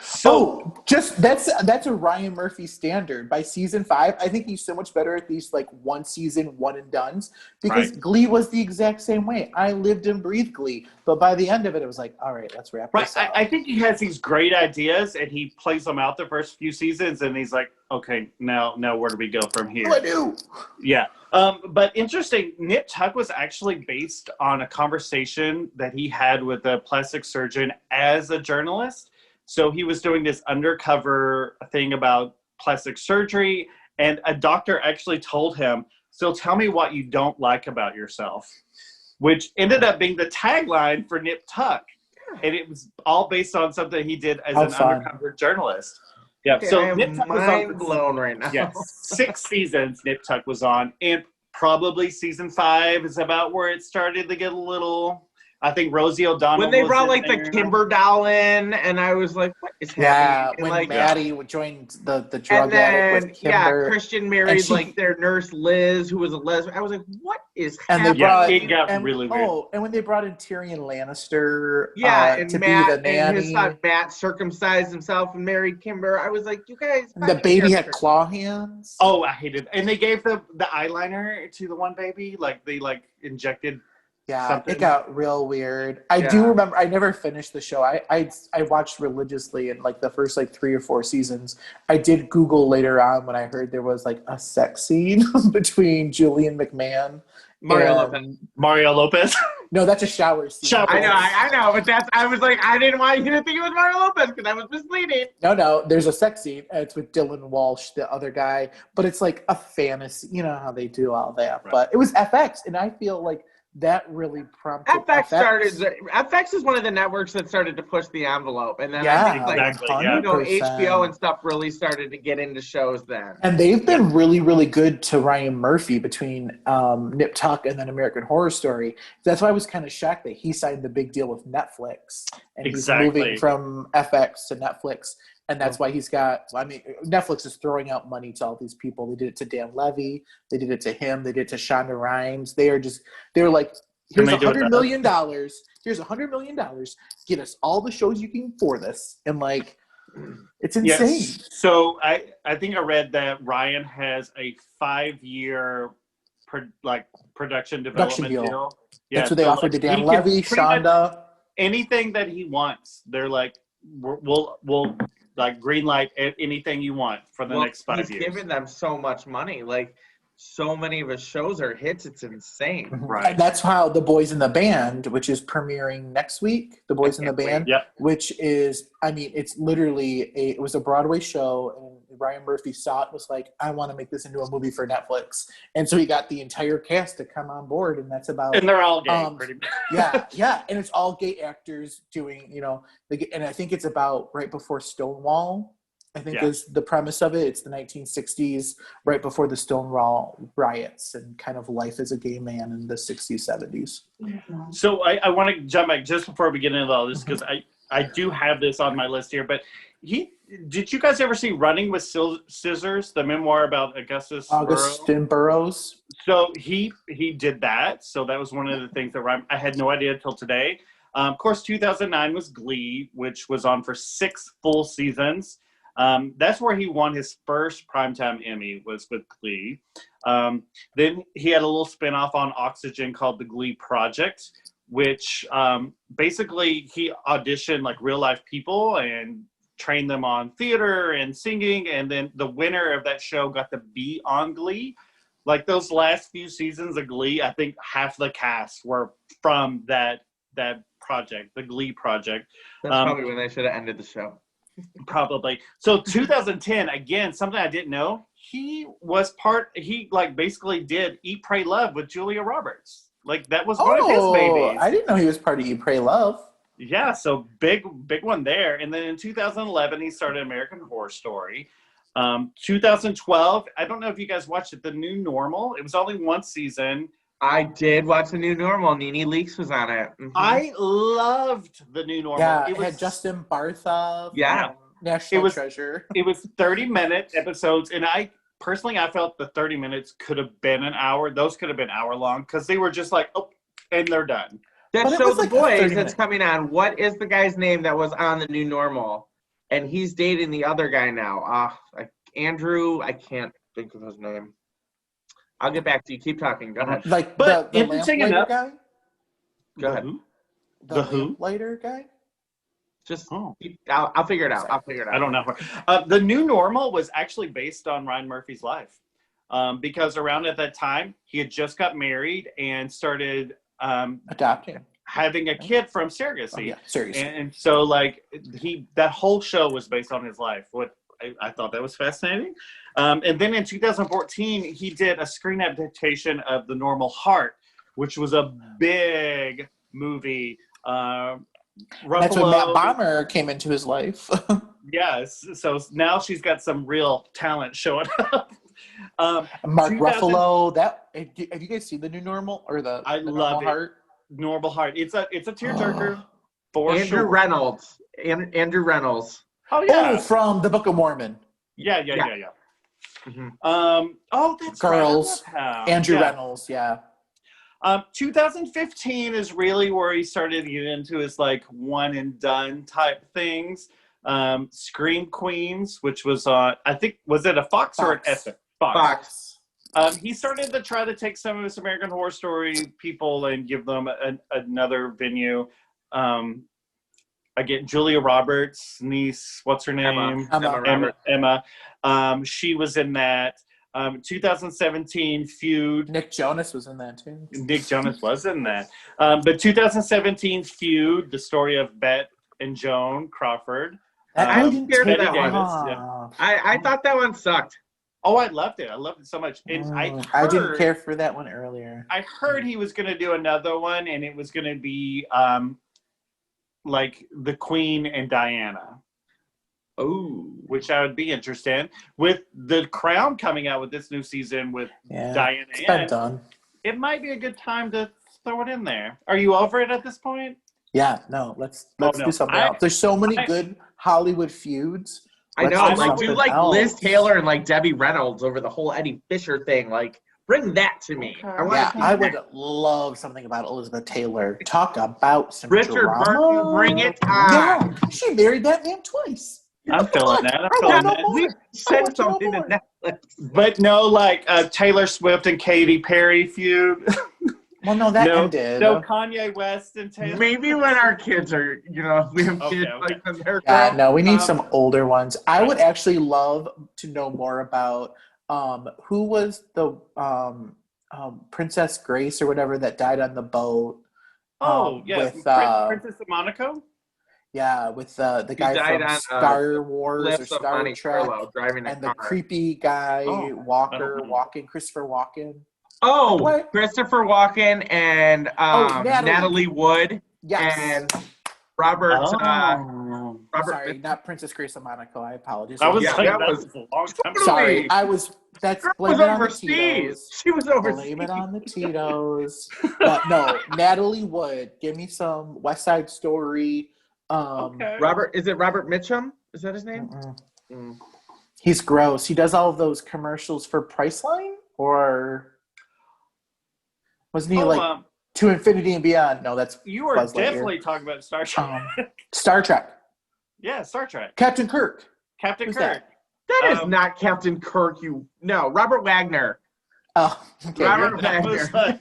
So that's a Ryan Murphy standard. By season 5, I think he's so much better at these like one season, one and dones, because Glee was the exact same way. I lived and breathed Glee, but by the end of it, it was like, all right, let's wrap this up.
I think he has these great ideas, and he plays them out the first few seasons, and he's like, okay, now where do we go from here?
What do I do?
Yeah. But interesting, Nip Tuck was actually based on a conversation that he had with a plastic surgeon as a journalist. So he was doing this undercover thing about plastic surgery, and a doctor actually told him, so tell me what you don't like about yourself, which ended up being the tagline for Nip Tuck. And it was all based on something he did as undercover journalist. Yeah,
okay,
so Nip Tuck was
mind blown right now.
Yes, 6 seasons Nip Tuck was on, and probably season 5 is about where it started to get a little... I think Rosie O'Donnell.
When they brought like the Kimber doll in, and I was like, "What is happening?"
Yeah, when
like,
Maddie joined the drug addict with Kimber.
Christian married like their nurse Liz, who was a lesbian. I was like, "What is
happening?"
It got really weird.
Oh, and when they brought in Tyrion Lannister,
and
to
Matt,
be the nanny,
and his son Matt circumcised himself and married Kimber. I was like, "You guys."
The baby had claw hands.
Oh, I hated it. And they gave the eyeliner to the one baby, like they like injected
Yeah,
something.
it got real weird. I do remember. I never finished the show. I watched religiously in like the first like 3 or 4 seasons. I did Google later on when I heard there was like a sex scene between Julian McMahon
Mario Lopez.
No, that's a shower scene.
I know, but I was like, I didn't want you to think it was Mario Lopez because that was misleading.
No, there's a sex scene. It's with Dylan Walsh, the other guy, but it's like a fantasy. You know how they do all that, right. But it was FX, and I feel like that really prompted
FX is one of the networks that started to push the envelope, and then I think HBO and stuff really started to get into shows then.
And they've been really, really good to Ryan Murphy between Nip Tuck and then American Horror Story. That's why I was kind of shocked that he signed the big deal with Netflix, and he's moving from FX to Netflix. And that's why he's got, I mean, Netflix is throwing out money to all these people. They did it to Dan Levy. They did it to him. They did it to Shonda Rhimes. They're like, here's $100 million. Here's $100 million. Get us all the shows you can for this. And like, it's insane.
Yes. So I think I read that Ryan has a 5-year production development deal. Yeah,
that's what they offered to Dan Levy, Shonda.
Anything that he wants, they're like, we'll like green light anything you want for the next 5 years.
He's giving them so much money. Like, so many of his shows are hits. It's insane.
Right. And that's how The Boys in the Band, which is premiering next week, The Boys in the Band, which is, I mean, it's literally it was a Broadway show, and Ryan Murphy saw it, was like, I want to make this into a movie for Netflix. And so he got the entire cast to come on board, and that's about...
And they're all gay, pretty much.
Yeah. And it's all gay actors doing, and I think it's about right before Stonewall, I think is the premise of it. It's the 1960s, right before the Stonewall riots, and kind of life as a gay man in the 60s, 70s.
So I want to jump back just before we get into all this, because I do have this on my list here. But did you guys ever see Running with Scissors, the memoir about
Augustin Burroughs?
So he did that. So that was one of the things that I had no idea until today. Of course, 2009 was Glee, which was on for 6 full seasons. That's where he won his first Primetime Emmy, was with Glee. Then he had a little spinoff on Oxygen called The Glee Project, which basically he auditioned like real life people and trained them on theater and singing. And then the winner of that show got to be on Glee. Like those last few seasons of Glee, I think half the cast were from that project, the Glee Project.
That's probably when they should have ended the show.
Probably. So 2010, again, something I didn't know, he basically did Eat, Pray, Love with Julia Roberts. Like that was one of his babies.
I didn't know he was part of Eat, Pray, Love.
Yeah, so big one there. And then in 2011, he started American Horror Story. 2012, I don't know if you guys watched it, The New Normal. It was only 1 season.
I did watch The New Normal. Nene Leakes was on it. Mm-hmm.
I loved The New Normal.
Yeah, it had Justin Bartha.
Yeah.
National treasure.
It was 30-minute episodes, and I felt the 30 minutes could have been an hour. Those could have been hour-long, because they were just like, oh, and they're done.
That show The Boys that's coming on. What is the guy's name that was on The New Normal? And he's dating the other guy now. Andrew, I can't think of his name. I'll get back to you. Keep talking. Go ahead.
Like the lamplighter guy?
Go ahead.
The lamplighter guy?
Just, I'll figure it out.
I don't know. The New Normal was actually based on Ryan Murphy's life. Because around at that time, he had just got married and started
adopting,
having a kid from surrogacy.
Seriously.
And so like that whole show was based on his life. I thought that was fascinating. And then in 2014, he did a screen adaptation of The Normal Heart, which was a big movie.
That's when Matt Bomber came into his life.
Yes. So now she's got some real talent showing up.
Mark Ruffalo. Have you guys seen The New Normal or the
love
Normal Heart?
Normal Heart. It's a tearjerker.
Andrew Reynolds. Andrew Reynolds.
Oh yeah.
Oh, from the Book of Mormon.
Yeah. Mm-hmm. That's
Girls.
Right.
Andrew Reynolds. Yeah.
2015 is really where he started to get into his like one and done type things. Scream Queens, which was on, I think, was it a Fox or an Epic?
Fox.
He started to try to take some of his American Horror Story people and give them another venue. Again, Julia Roberts' niece, what's her name? Emma. She was in that. 2017 Feud.
Nick Jonas was in that too.
Nick Jonas was in that. But 2017 Feud, the story of Bet and Joan Crawford.
I didn't care for that one.
Yeah.
I thought that one sucked.
Oh, I loved it. I loved it so much. And
I didn't care for that one earlier.
I heard he was going to do another one, and it was going to be like the Queen and Diana.
Oh,
which I would be interested in. With The Crown coming out with this new season with Diana in, it might be a good time to throw it in there. Are you over it at this point?
Yeah, no, let's do something else. There's so many good Hollywood feuds.
I know, like do like Liz Taylor and like Debbie Reynolds over the whole Eddie Fisher thing. Like, bring that to me.
Okay. I would love something about Elizabeth Taylor. Talk about some
Richard
drama.
Burton, bring it on.
Yeah, she married that man twice.
I'm feeling that.
We said something to Netflix.
But no, like Taylor Swift and Katy Perry feud.
Well, no, that ended.
No Kanye West and Taylor.
Maybe when our kids are, we have kids like when they're
no, we need some older ones. I would actually love to know more about who was the Princess Grace or whatever that died on the boat.
With Princess of Monaco.
Yeah, with the guy from Star Wars or Star Trek, and the creepy guy walking, Christopher Walken.
Oh, what? Christopher Walken and Natalie Wood.
Yes.
And Robert.
Sorry, not Princess Grace of Monaco. I apologize.
That was a long time ago.
Sorry, that's blame it on the Titos.
She was overseas.
Blame it on the Titos. But no, Natalie Wood. Give me some West Side Story.
Is it Robert Mitchum? Is that his name?
He's gross. He does all of those commercials for Priceline, or wasn't he To Infinity and Beyond? No, that's
you are
Buzz
definitely
Lightyear.
talking about Star Trek.
Star Trek.
Yeah, Star Trek.
Captain Kirk.
Captain
Who's
Kirk.
That is not Captain Kirk. Robert Wagner.
Oh, okay.
Robert Wagner.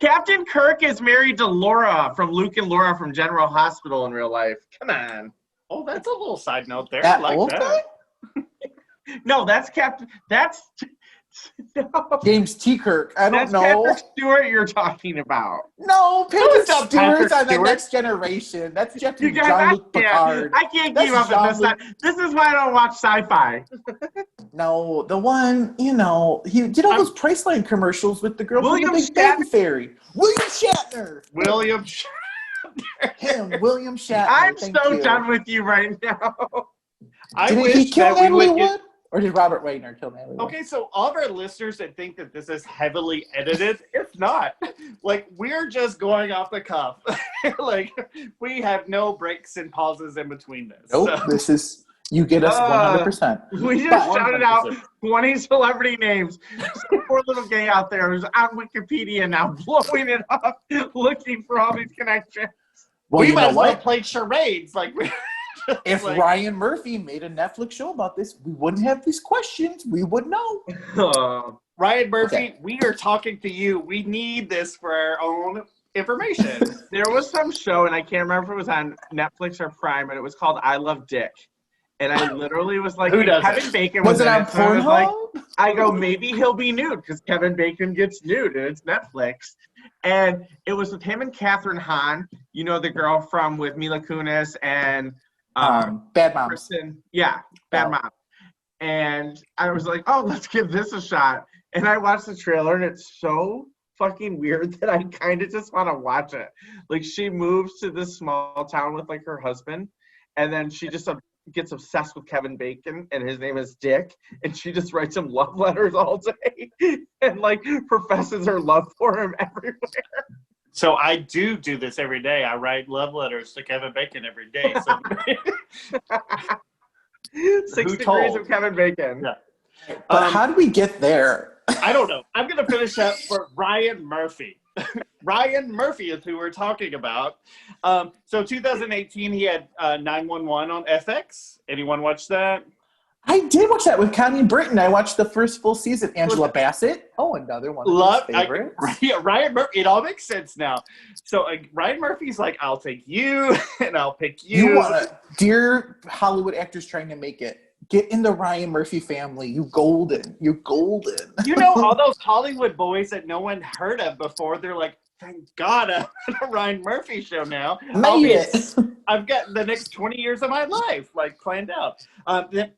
Captain Kirk is married to Laura from Luke and Laura from General Hospital in real life. Come on.
Oh, that's a little side note there.
That
I like
old
that.
guy?
No, that's Captain.
James T. Kirk. I don't know.
Patrick Stewart you're talking about.
No, Patrick
Patrick
Stewart's on the
Stewart?
Next Generation. That's
You guys,
Jean-Luc Picard.
I can't keep up with this. This is why I don't watch sci-fi.
No, the one, he did all those Priceline commercials with the girl from the Big Bang Theory. William Shatner.
William
Shatner.
I'm done with you right now.
Did he kill Natalie Wood? Or did Robert Wagner kill Natalie Wood?
Okay, so all of our listeners that think that this is heavily edited, it's not. Like, we're just going off the cuff. Like, we have no breaks and pauses in between this.
Nope, this is, you get us 100%.
We just shouted out 20 celebrity names. Some poor little gay out there who's on Wikipedia now, blowing it up, looking for all these connections.
Well,
we might as well play charades. Like,
if Ryan Murphy made a Netflix show about this, we wouldn't have these questions. We would know.
Ryan Murphy, we are talking to you. We need this for our own information.
There was some show, and I can't remember if it was on Netflix or Prime, but it was called I Love Dick. And I literally was like, Kevin Bacon was
it on Pornhub?
I go, maybe he'll be nude because Kevin Bacon gets nude and it's Netflix. And it was with him and Katherine Hahn, the girl from with Mila Kunis and
Bad Moms.
Kristen, Bad Mom. And I was like, oh, let's give this a shot. And I watched the trailer and it's so fucking weird that I kind of just want to watch it. Like, she moves to this small town with like her husband, and then she just gets obsessed with Kevin Bacon, and his name is Dick, and she just writes him love letters all day and like professes her love for him everywhere.
So I do this every day. I write love letters to Kevin Bacon every day. So
6 degrees of Kevin Bacon.
Yeah.
But how do we get there?
I don't know. I'm going to finish up for Ryan Murphy. Ryan Murphy is who we're talking about. So 2018, he had 911 on FX. Anyone watch that?
I did watch that with Connie Britton. I watched the first full season. Angela Bassett. Oh, another one of his favorites.
Ryan Murphy. It all makes sense now. So Ryan Murphy's like, I'll take you, and I'll pick you.
You want to, dear Hollywood actors trying to make it, get in the Ryan Murphy family. You golden. You're golden.
You know, all those Hollywood boys that no one heard of before, they're like, thank God I'm on a Ryan Murphy show now. I've got the next 20 years of my life like planned out.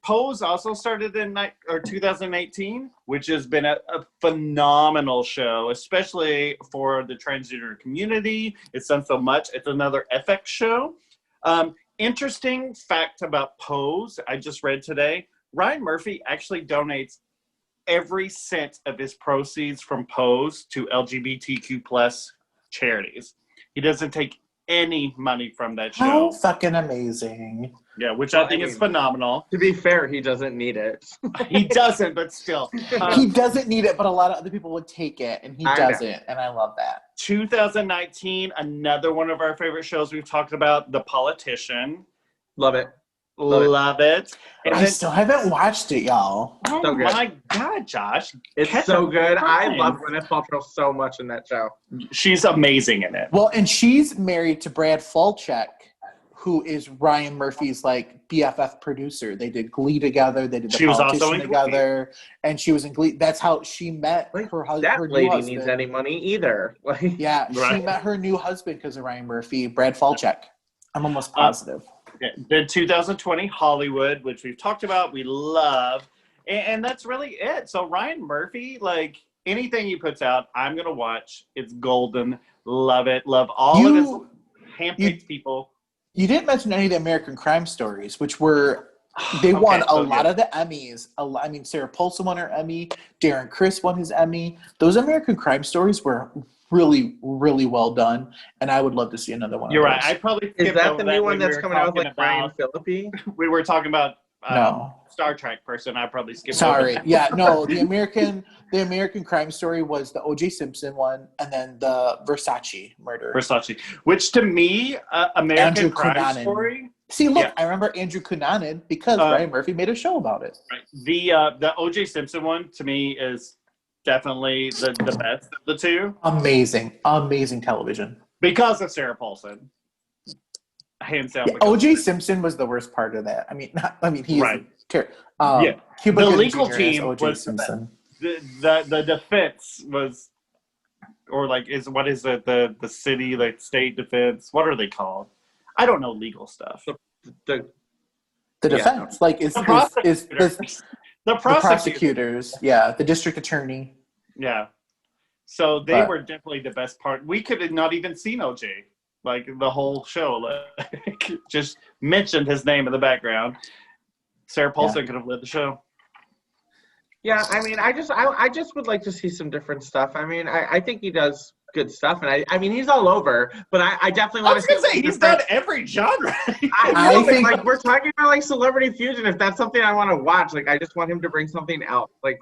Pose also started in 2018, which has been a phenomenal show, especially for the transgender community. It's done so much. It's another FX show. Interesting fact about Pose, I just read today, Ryan Murphy actually donates every cent of his proceeds from Pose to LGBTQ plus charities. He doesn't take any money from that show.
How fucking amazing.
Yeah, which I think is phenomenal.
To be fair, he doesn't need it.
He doesn't, but still.
He doesn't need it, but a lot of other people would take it, and he doesn't, and I love that.
2019, another one of our favorite shows we've talked about, The Politician.
Love it.
Love it. And
I still haven't watched it, y'all.
Oh
so good.
My God, Josh.
It's so good. I love Gwyneth Paltrow so much in that show.
She's amazing in it.
Well, and she's married to Brad Falchuk, who is Ryan Murphy's like BFF producer. They did Glee together. They did The Politician together, and she was in Glee. That's how she met her husband.
That lady needs any money either.
Yeah, she met her new husband because of Ryan Murphy, Brad Falchuk. I'm almost positive.
Then 2020 Hollywood, which we've talked about, we love, and that's really it. So Ryan Murphy, like anything he puts out, I'm gonna watch. It's golden. Love it. Love all of his handpicked people.
You didn't mention any of the American Crime Stories, which were they won a lot of the Emmys. I mean, Sarah Paulson won her Emmy. Darren Criss won his Emmy. Those American Crime Stories were really, really well done, and I would love to see another one.
You're right. I probably
is that the new one that's coming out with like Brian Phillippe?
We were talking about
no
Star Trek person. I probably skipped.
Sorry, yeah, no. The American Crime Story was the O.J. Simpson one, and then the Versace murder.
Which to me, American Crime Story.
See, look, I remember Andrew Cunanan because Ryan Murphy made a show about it.
Right. The O.J. Simpson one to me is definitely the best of the two.
Amazing television.
Because of Sarah Paulson. Hands down.
Yeah, O.J. Simpson was the worst part of that. He's
right.
Cuba
the legal
Jr.
team
was Simpson.
The defense was, or like what is it? The city, like state defense. What are they called? I don't know legal stuff.
The defense, the prosecutors, the district attorney.
Yeah. So they were definitely the best part. We could have not even seen OJ, like the whole show. Like, just mentioned his name in the background. Sarah Paulson could have led the show.
Yeah, I mean, I just would like to see some different stuff. I mean, I think he does good stuff, and I mean, he's all over. But I definitely want to
say he's done every genre.
I think like we're talking about like Celebrity Fusion. If that's something I want to watch, like I just want him to bring something out, like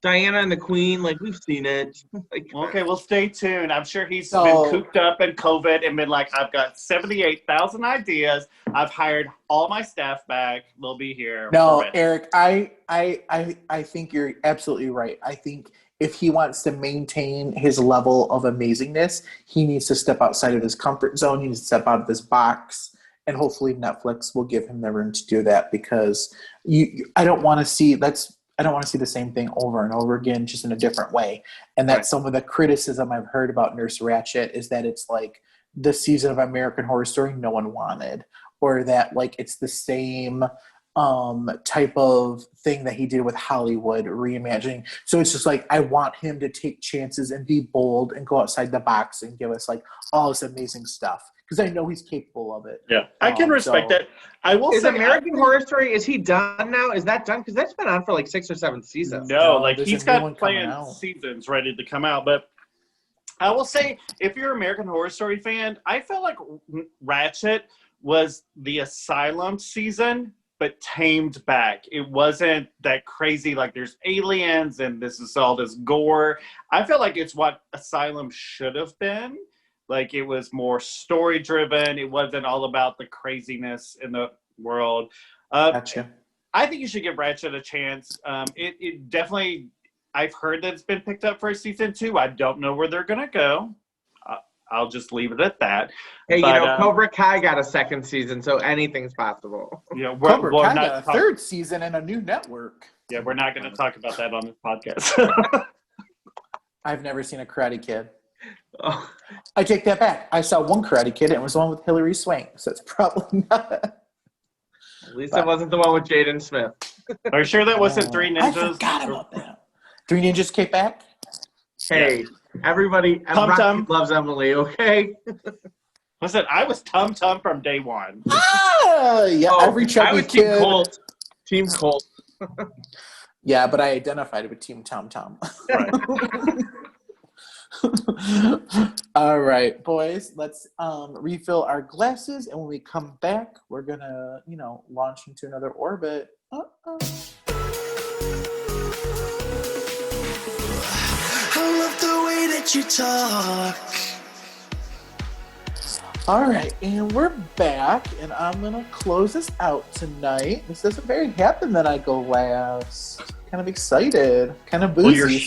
Diana and the Queen. Like we've seen it. Like,
okay, well, stay tuned. I'm sure he's been cooped up in COVID and been like, I've got 78,000 ideas. I've hired all my staff back. They'll be here.
No, Eric, I think you're absolutely right. I think if he wants to maintain his level of amazingness, he needs to step outside of his comfort zone. He needs to step out of his box, and hopefully Netflix will give him the room to do that, because I don't want to see the same thing over and over again, just in a different way. And that's some of the criticism I've heard about Nurse Ratched, is that it's like the season of American Horror Story no one wanted, or that like it's the same type of thing that he did with Hollywood reimagining. So it's just like, I want him to take chances and be bold and go outside the box and give us like all this amazing stuff, because I know he's capable of it.
Yeah, I can respect that. I will say,
American Horror Story, is he done now? Is that done? Because that's been on for like 6 or 7 seasons.
No, like he's got planned seasons ready to come out. But I will say, if you're an American Horror Story fan, I felt like Ratched was the Asylum season, but tamed back. It wasn't that crazy, like there's aliens and this is all this gore. I feel like it's what Asylum should have been. Like it was more story driven. It wasn't all about the craziness in the world.
Gotcha.
I think you should give Ratched a chance. It definitely, I've heard that it's been picked up for a season 2. I don't know where they're going to go. I'll just leave it at that.
Hey, but, Cobra Kai got a 2nd season, so anything's possible.
Yeah,
Cobra Kai got a 3rd season and a new network.
Yeah, we're not going to talk about that on this podcast.
I've never seen a Karate Kid.
Oh.
I take that back. I saw one Karate Kid, and it was the one with Hilary Swank, so it's probably not.
At least it wasn't the one with Jaden Smith.
Are you sure that wasn't Three Ninjas?
I forgot about that. Three Ninjas came back?
Hey, everybody loves Emily, okay?
Listen, I was Tum Tum from day one.
Every chubby kid.
Team Colt.
Yeah, but I identified with Team Tom Tom.
Right.
All right, boys, let's refill our glasses, and when we come back, we're gonna, launch into another orbit.
I love the way that you talk.
All right, and we're back, and I'm gonna close this out tonight. This doesn't very happen that I go last. Kind of excited, kind of boozy.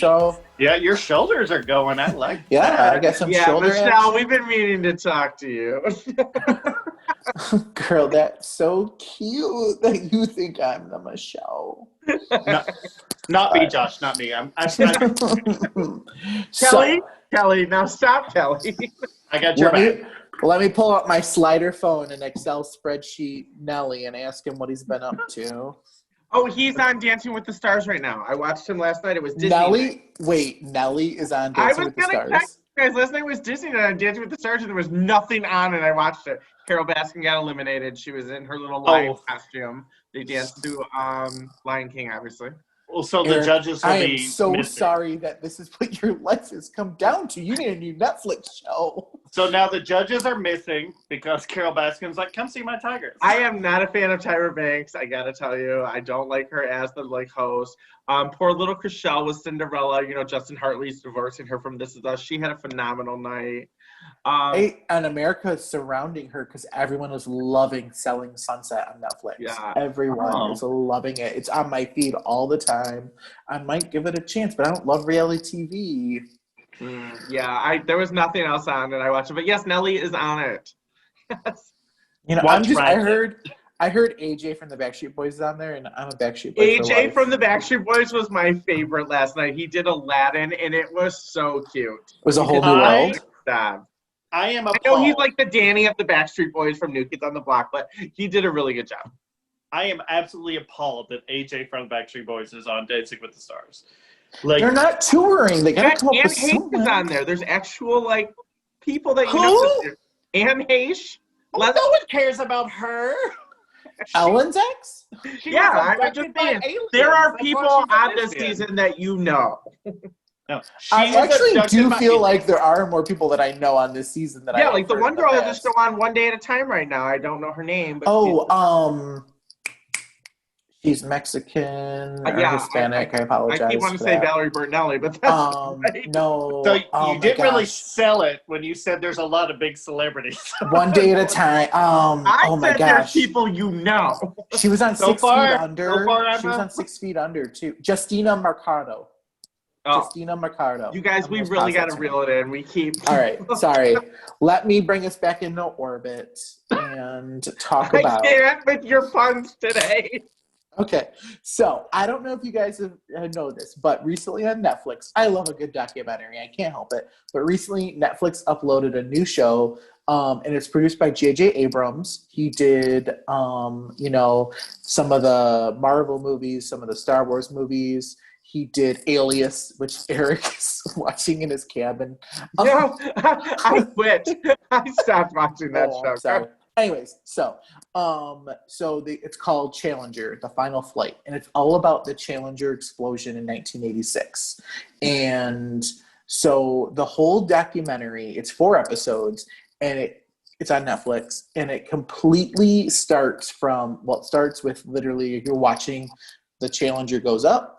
Yeah, your shoulders are going. I like.
Yeah,
that.
I got some shoulder
Michelle,
action.
we've been meaning to talk to you.
Girl, that's so cute that you think I'm the Michelle.
Not me, Josh. Not me. I'm
Kelly, now stop, Kelly.
I got your back.
Let me pull up my slider phone and Excel spreadsheet Nelly and ask him what he's been up to.
Oh, he's on Dancing with the Stars right now. I watched him last night. It was Disney.
Nelly is on Dancing with the Stars.
Text you guys, last night was Disney night on Dancing with the Stars, and there was nothing on, and I watched it. Carol Baskin got eliminated. She was in her little lion costume. They danced to Lion King, obviously.
Well, so the judges will be.
I am so sorry that this is what your life has come down to. You need a new Netflix show.
So now the judges are missing because Carol Baskin's like, come see my tigers.
I am not a fan of Tyra Banks. I gotta tell you, I don't like her as the host. Poor little Chriselle was Cinderella. Justin Hartley's divorcing her from This Is Us. She had a phenomenal night.
And America is surrounding her because everyone is loving Selling Sunset on Netflix.
Yeah.
Everyone is loving it. It's on my feed all the time. I might give it a chance, but I don't love reality TV.
There was nothing else on it. I watched it, but yes, Nelly is on it. Yes.
I heard AJ from the Backstreet Boys is on there, and I'm a Backstreet Boy.
AJ from the Backstreet Boys was my favorite last night. He did Aladdin, and it was so cute.
It was a whole new world.
I am
I know he's like the Danny of the Backstreet Boys from New Kids on the Block, but he did a really good job.
I am absolutely appalled that AJ from the Backstreet Boys is on Dancing with the Stars. Like,
they're not touring. They gotta come up with
Hayes
someone.
is on there. There's actual people that you know. Anne Heche.
No one cares about her.
Ellen's ex?
I'm just saying. There are people on this season that you know.
No,
I actually do feel like there are more people that I know on this season that I
the one girl that's still on One Day at a Time right now. I don't know her name. But
she's Mexican or Hispanic. I apologize.
I keep wanting to say Valerie Bertinelli, but that's
no.
So you didn't really sell it when you said there's a lot of big celebrities.
One Day at a Time. My gosh.
There's people you know.
She was on 6 Feet Under.
She
was on 6 Feet Under too. Justina Mercado. Justina Mercado.
You guys, we really got to reel it in. We keep.
All right, sorry. Let me bring us back into orbit and talk about.
I can't with your puns today.
Okay, so I don't know if you guys know this, but recently on Netflix, I love a good documentary. I can't help it. But recently, Netflix uploaded a new show, and it's produced by J.J. Abrams. He did, some of the Marvel movies, some of the Star Wars movies. He did Alias, which Eric is watching in his cabin.
No, I quit. I stopped watching that show.
Sorry. Anyways, it's called Challenger, The Final Flight, and it's all about the Challenger explosion in 1986. And so the whole documentary, it's 4 episodes, and it's on Netflix, and it completely starts with literally you're watching the Challenger goes up,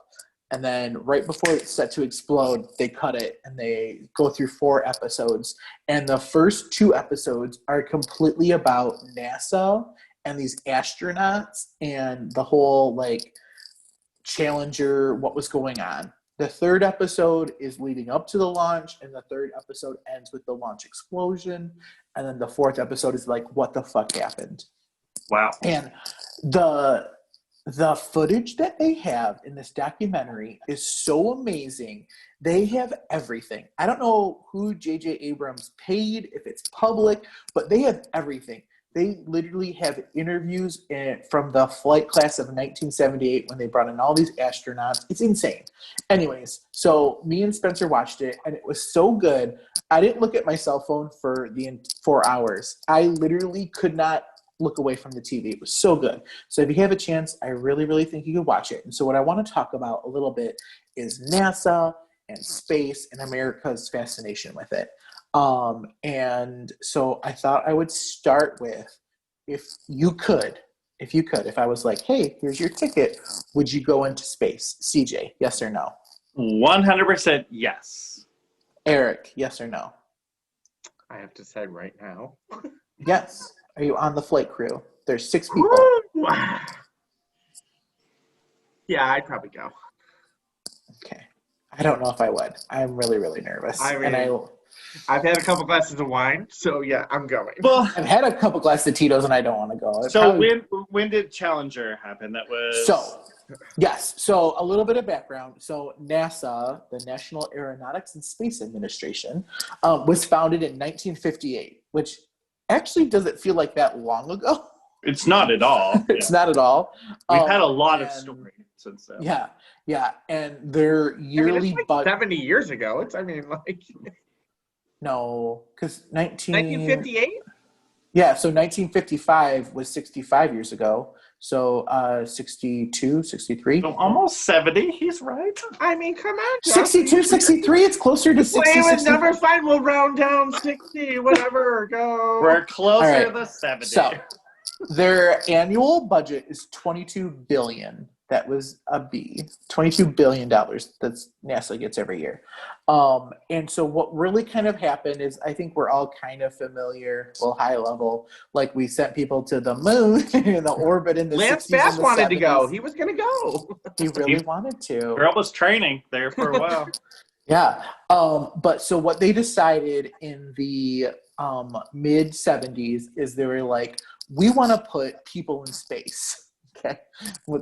and then right before it's set to explode, they cut it and they go through 4 episodes. And the first 2 episodes are completely about NASA and these astronauts and the whole like Challenger, what was going on. The third episode is leading up to the launch, and the third episode ends with the launch explosion. And then the fourth episode is like, what the fuck happened?
Wow.
And the footage that they have in this documentary is so amazing. They have everything. I don't know who J.J. Abrams paid, if it's public, but they have everything. They literally have interviews from the flight class of 1978 when they brought in all these astronauts. It's insane. Anyways, so me and Spencer watched it, and it was so good. I didn't look at my cell phone for the 4 hours. I literally could not look away from the TV. It was so good. So if you have a chance, I really, really think you could watch it. And so what I want to talk about a little bit is NASA and space and America's fascination with it. And so I thought I would start with, if I was like, hey, here's your ticket, would you go into space? CJ, yes or no?
100% yes.
Eric, yes or no?
I have to say right now.
Yes. Are you on the flight crew? There's 6 people.
Woo! Yeah, I'd probably go.
Okay. I don't know if I would. I'm really, really nervous.
I mean, I've had a couple glasses of wine, so yeah, I'm going.
Well,
I've had a couple glasses of Tito's and I don't want to go.
So when did Challenger happen? That was
Yes. So a little bit of background. So NASA, the National Aeronautics and Space Administration, was founded in 1958, which actually doesn't feel like that long ago.
It's not at all.
It's not at all.
We've had a lot of stories since then.
Yeah. And their yearly
it's like 70 years ago.
No, because
1958?
Yeah, so 1955 was 65 years ago. So 62, 63.
So almost 70, he's right.
I mean, come on, Josh.
62, 63, it's closer to 60.
Wait, it's never fine. We'll round down 60, whatever, go.
We're closer
All right.
to 70.
So their annual budget is $22 billion. That was a B. $22 billion that's NASA gets every year. And so what really kind of happened is, I think we're all kind of familiar, well, high level, like we sent people to the moon in the orbit in the
Lance
60s
Bass
and the
wanted
70s.
to go. He was going to go.
He really wanted to.
Girl was training there for a while.
Yeah. But so what they decided in the mid 70s is they were like, we want to put people in space. Okay.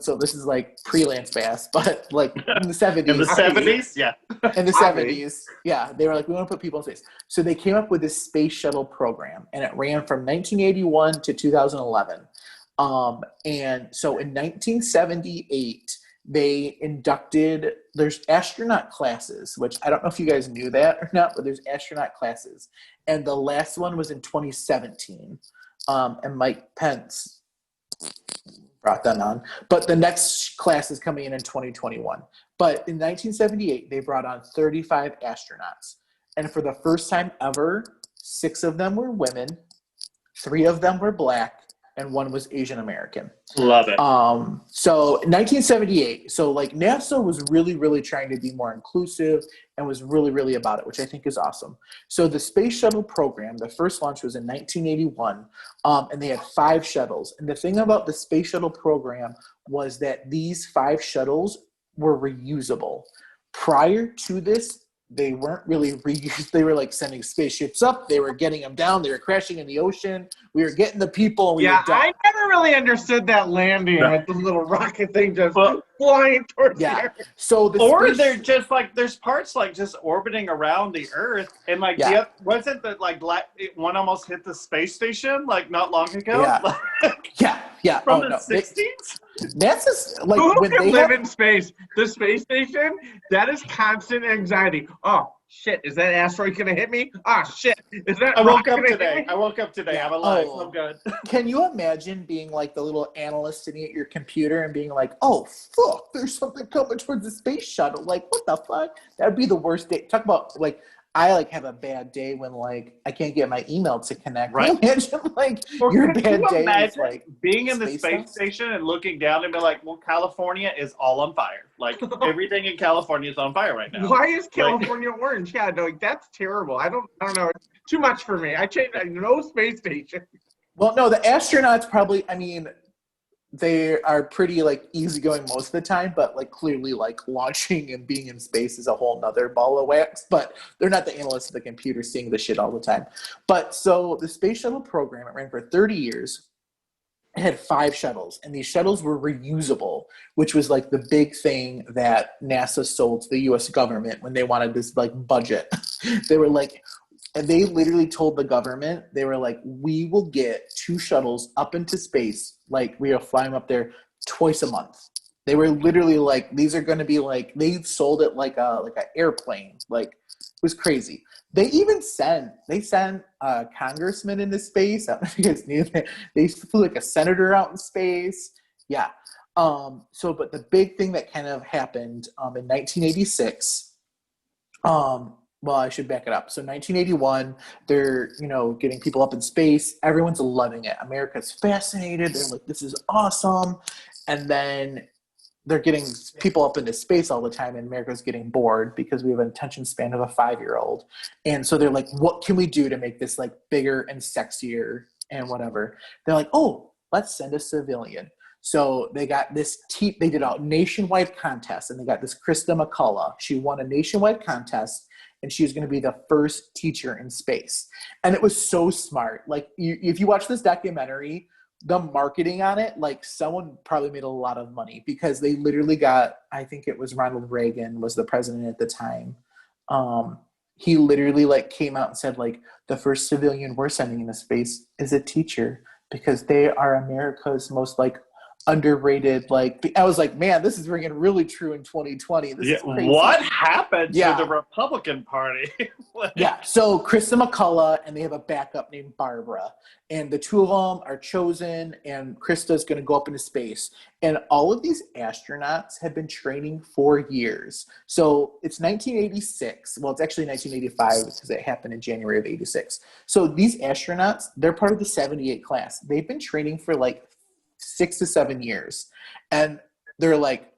So this is like pre-Lance Bass, but like in the 70s.
In the 70s? Yeah.
In the 70s. Yeah. They were like, we want to put people in space. So they came up with this space shuttle program, and it ran from 1981 to 2011. And so in 1978, they inducted, there's astronaut classes, which I don't know if you guys knew that or not, but there's astronaut classes. And the last one was in 2017. And Mike Pence brought that on. But the next class is coming in 2021. But in 1978, they brought on 35 astronauts. And for the first time ever, 6 of them were women, 3 of them were black, and 1 was Asian American.
Love it.
So 1978, so like NASA was really, really trying to be more inclusive and was really, really about it, which I think is awesome. So the space shuttle program, the first launch was in 1981, and they had 5 shuttles. And the thing about the space shuttle program was that these 5 shuttles were reusable. Prior to this, they weren't really reused. They were like sending spaceships up. They were getting them down. They were crashing in the ocean. We were getting the people. And we were done.
I never really understood that landing with the little rocket thing just flying towards the Earth.
So
they're just like, there's parts like just orbiting around the Earth, and like wasn't that like one almost hit the space station like not long ago?
Yeah.
From the 60s.
NASA's like,
who
when
can
they
live in space? The space station, that is constant anxiety. Oh shit, is that asteroid gonna hit me? Oh shit, is that?
I woke up today.
Yeah.
I'm alive. I'm good.
Can you imagine being like the little analyst sitting at your computer and being like, "Oh fuck, there's something coming towards the space shuttle"? Like, what the fuck? That would be the worst day. Talk about like. I like have a bad day when like I can't get my email to connect.
Right.
Can you imagine like your bad day is like
being in the space station and looking down and be like, well, California is all on fire. Like everything in California is on fire right now.
Why is California orange? Yeah, no, that's terrible. I don't know. It's too much for me. I changed. No space station.
Well, no, the astronauts probably, I mean, they are pretty like easygoing most of the time, but like clearly like launching and being in space is a whole nother ball of wax. But they're not the analysts of the computer seeing the shit all the time. But so the space shuttle program, it ran for 30 years. It had 5 shuttles, and these shuttles were reusable, which was like the big thing that NASA sold to the US government when they wanted this like budget. They were like, and they literally told the government, they were like, we will get 2 shuttles up into space. Like, we are flying up there twice a month. They were literally like, these are going to be like, they sold it like an airplane. Like, it was crazy. They even sent a congressman into space. I don't know if you guys knew that. They flew like a senator out in space. Yeah. But the big thing that kind of happened in 1986, well, I should back it up. So 1981, they're, getting people up in space. Everyone's loving it. America's fascinated. They're like, this is awesome. And then they're getting people up into space all the time, and America's getting bored because we have an attention span of a 5-year-old. And so they're like, what can we do to make this like bigger and sexier and whatever? They're like, oh, let's send a civilian. So they got this, they did a nationwide contest, and they got this Krista McCullough. She won a nationwide contest, and she was going to be the first teacher in space. And it was so smart. Like, if you watch this documentary, the marketing on it, like, someone probably made a lot of money because they literally got, I think it was Ronald Reagan was the president at the time. He literally like came out and said, like, the first civilian we're sending into space is a teacher because they are America's most like underrated. Like, I was like, man, this is ringing really true in 2020. This is crazy.
What happened to the Republican Party?
Yeah, so Krista McCullough, and they have a backup named Barbara, and the 2 of them are chosen, and Krista's going to go up into space. And all of these astronauts have been training for years. So it's 1986. Well, it's actually 1985 because it happened in January of 86. So these astronauts, they're part of the 78 class. They've been training for like 6 to 7 years. And they're like,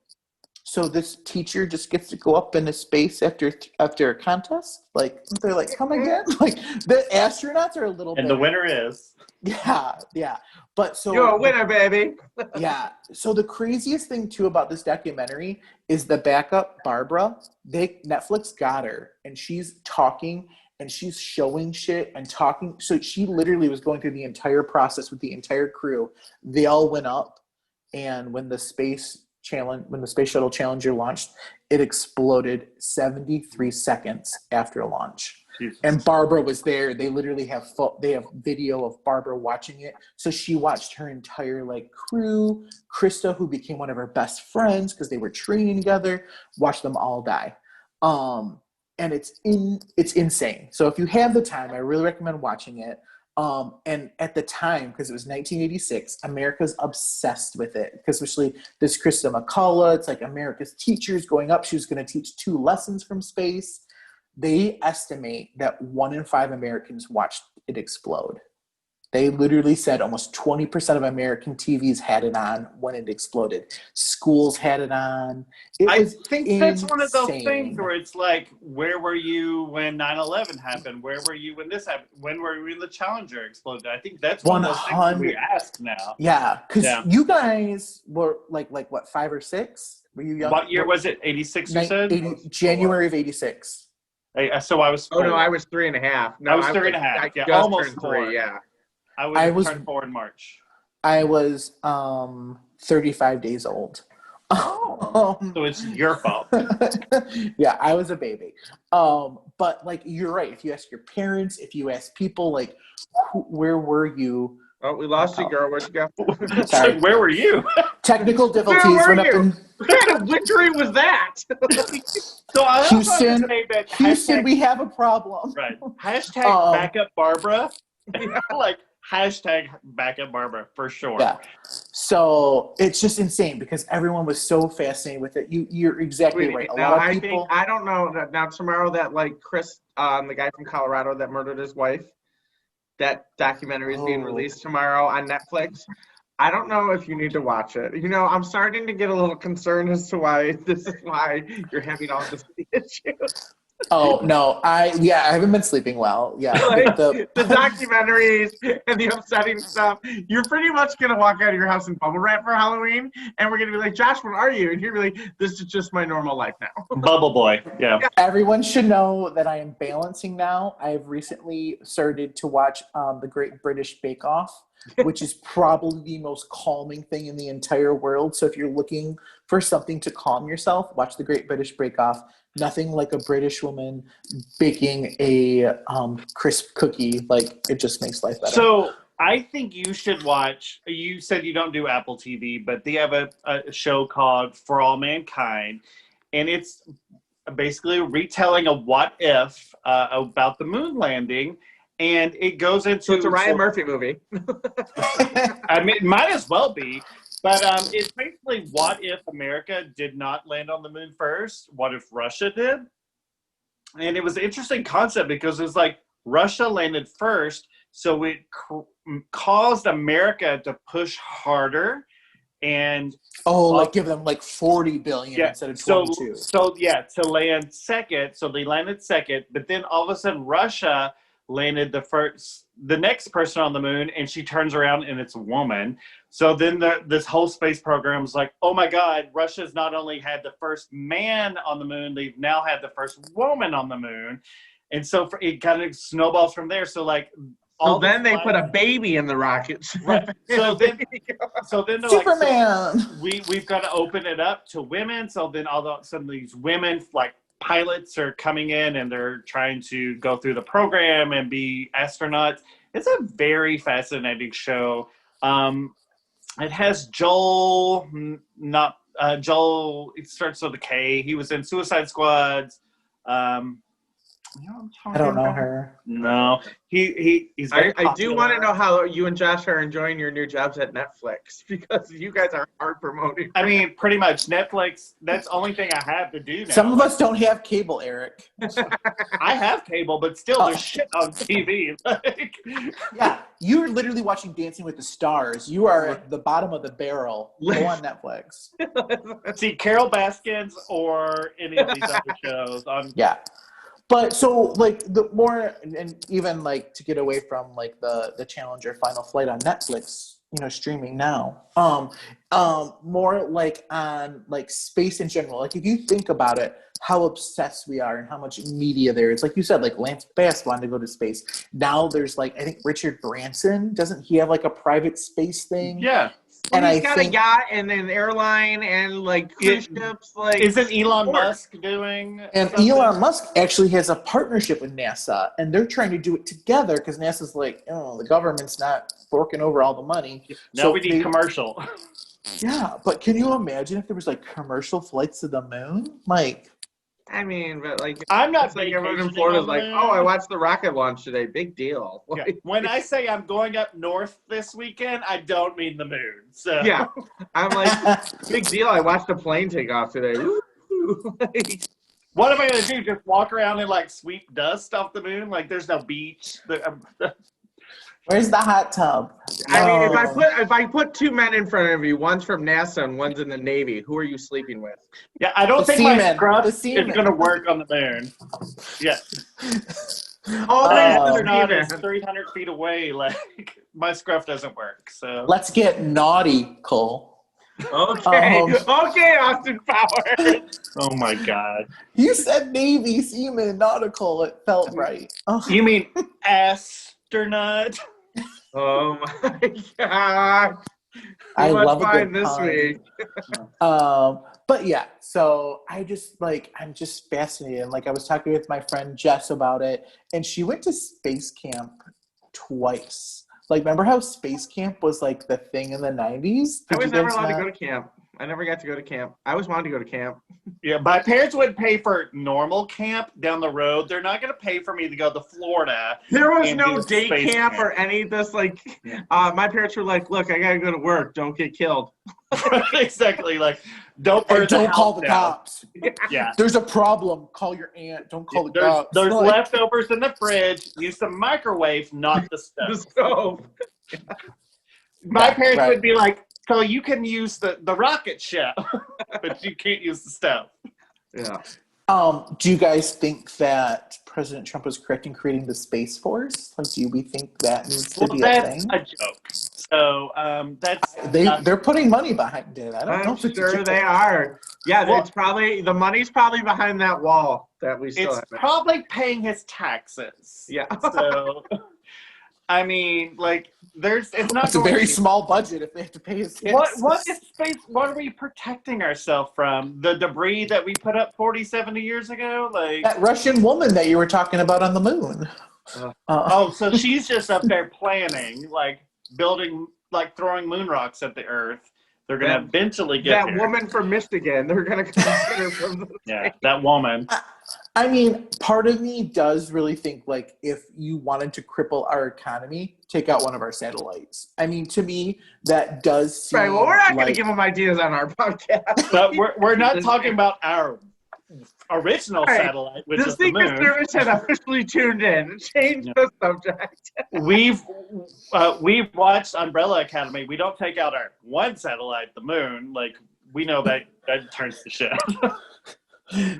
so this teacher just gets to go up into space after a contest? Like, they're like, come again? Like, the astronauts are a little bit.
And the winner is.
Yeah. But so.
You're a winner, baby.
Yeah. So the craziest thing, too, about this documentary is the backup, Barbara. Netflix got her, and she's talking, and she's showing shit and talking. So she literally was going through the entire process with the entire crew. They all went up, and when the space shuttle Challenger launched, it exploded 73 seconds after launch. Jesus. And Barbara was there. They literally have video of Barbara watching it. So she watched her entire like crew. Krista, who became one of her best friends because they were training together, watched them all die. And it's insane. So if you have the time, I really recommend watching it. And at the time, because it was 1986, America's obsessed with it. Because especially this Krista McCullough, it's like America's teachers going up. She was going to teach 2 lessons from space. They estimate that 1 in 5 Americans watched it explode. They literally said almost 20% of American TVs had it on when it exploded. Schools had it on.
I think that's one of those things where it's like, where were you when 9/11 happened? Where were you when this happened? When were you when the Challenger exploded? I think that's one of those things we ask now.
Yeah, because you guys were like what, 5 or 6? Were you young?
What year was it? 86, you said?
January of 86.
So I was 4.
Oh, no, I was 3.5. No,
I was 3.5.
Yeah,
almost
4.
3,
yeah.
I was turned 4 in March.
I was 35 days old.
So it's your fault.
Yeah, I was a baby. But like, you're right. If you ask your parents, if you ask people, like, where were you?
Oh, we lost you, girl. Where'd you go?
Sorry.
Where were you?
Technical difficulties.
Where were
went
you? What kind of victory was that?
So I
Houston, we have a problem.
Right. Hashtag backup Barbara. Like, hashtag backup Barbara for sure.
Yeah. So it's just insane because everyone was so fascinated with it. You're exactly right. A lot of people.
I don't know. Now tomorrow, that like Chris, the guy from Colorado that murdered his wife, that documentary is being released tomorrow on Netflix. I don't know if you need to watch it. I'm starting to get a little concerned as to why this is why you're having all this issues.
Oh no, I haven't been sleeping well. Yeah,
Like,
the
the documentaries and the upsetting stuff. You're pretty much gonna walk out of your house in bubble wrap for Halloween, and we're gonna be like, Josh, what are you? And you're gonna be like, this is just my normal life now.
Bubble boy. Yeah.
everyone should know that I am balancing now. I've recently started to watch the Great British Bake Off, which is probably the most calming thing in the entire world. So if you're looking for something to calm yourself, watch the Great British Bake Off. Nothing like a British woman baking a crisp cookie. Like, it just makes life better.
So I think you should watch. You said you don't do Apple TV, but they have a show called For All Mankind, and it's basically retelling a what if about the moon landing, and it goes into.
So it's a Ryan Murphy movie.
I mean, it might as well be. But it's basically what if America did not land on the moon first? What if Russia did? And it was an interesting concept because it was like Russia landed first, so it caused America to push harder and
like give them like 40 billion instead of 22.
So to land second. So they landed second, but then all of a sudden Russia landed the next person on the moon, and she turns around and it's a woman. So then this whole space program is like, oh my God, Russia's not only had the first man on the moon, they've now had the first woman on the moon. And so it kind of snowballs from there. So like,
then they put a baby in the rockets.
Right. So then they're
Superman.
like, so we've got to open it up to women. So then all of a sudden these women, like pilots, are coming in and they're trying to go through the program and be astronauts. It's a very fascinating show. It has Joel. It starts with a K. He was in Suicide Squads.
I don't know her.
No, he's.
I do want to know how you and Josh are enjoying your new jobs at Netflix, because you guys are hard promoting.
I mean, pretty much Netflix. That's the only thing I have to do now.
Some of us don't have cable, Eric.
I have cable, but still, there's shit on TV. Like,
yeah, you're literally watching Dancing with the Stars. You are at the bottom of the barrel. Go on Netflix.
see Carol Baskins or any of these other shows on.
Yeah. But so like the more, and even like to get away from like the Challenger Final Flight on Netflix, streaming now, more like on like space in general. Like if you think about it, how obsessed we are and how much media there is. Like you said, like Lance Bass wanted to go to space. Now there's like, I think Richard Branson, doesn't he have like a private space thing?
Yeah.
And he's got a yacht and an airline and like cruise ships. Like,
isn't Elon Musk doing?
And something? Elon Musk actually has a partnership with NASA, and they're trying to do it together because NASA's like, the government's not forking over all the money.
Now we need commercial.
Yeah, but can you imagine if there was like commercial flights to the moon? Like,
I mean, but like,
I'm not
like everyone in Florida's like, oh, I watched the rocket launch today. Big deal.
Yeah. When I say I'm going up north this weekend, I don't mean the moon. So
yeah, I'm like, big deal. I watched a plane take off today. Like,
what am I gonna do? Just walk around and like sweep dust off the moon? Like there's no beach.
Where's the hot tub?
I mean, if I put two men in front of you, one's from NASA and one's in the Navy, who are you sleeping with?
Yeah, I don't think my scruff is going to work on the moon. Yeah. Astronaut is 300 feet away. Like, my scruff doesn't work. So
let's get naughty, Cole.
Okay. Okay, Austin Powers.
Oh, my God.
You said Navy, seaman, nautical. It felt right. Oh.
You mean astronaut?
Oh my God!
I love
it this week.
But yeah, so I'm just fascinated. And like I was talking with my friend Jess about it, and she went to space camp twice. Like, remember how space camp was like the thing in the 90s?
I was never allowed to go to camp. I never got to go to camp. I always wanted to go to camp.
Yeah, my parents would pay for normal camp down the road. They're not going to pay for me to go to Florida.
There was no day camp or any of this. Like, my parents were like, "Look, I got to go to work. Don't get killed."
Exactly. Like, don't
call the cops.
Yeah.
There's a problem. Call your aunt. Don't call the cops.
There's leftovers in the fridge. Use the microwave, not the stove.
The stove.
My parents would be like, so you can use the rocket ship, but you can't use the stove.
Yeah.
Do you guys think that President Trump was correct in creating the Space Force? Like, do we think that needs to be a
that's
thing?
a joke. So that's
they're putting money behind it. I don't know
I'm
if it's a
sure
joke.
they are. Yeah,
Well,
it's probably the money's probably behind that wall that we still
it's
have.
probably paying his taxes.
Yeah.
So, I mean, like, it's not
It's a very small budget if they have to pay his taxes.
What is space? What are we protecting ourselves from? The debris that we put up 40, 70 years ago? Like
That Russian woman that you were talking about on the moon.
Oh, so she's just up there planning, like building, like throwing moon rocks at the Earth. They're going to eventually get
that
there.
woman from Michigan. They're going to consider from the
Yeah, that woman.
I mean, part of me does really think, like, if you wanted to cripple our economy, take out one of our satellites. I mean, to me, that does seem
Right, well, we're not going to
like...
give them ideas on our podcast.
But we're not talking about our original satellite, which
the
is the
Secret
moon.
Service had officially tuned in. Change the subject.
We've watched Umbrella Academy. We don't take out our one satellite, the moon. Like, we know that turns to shit.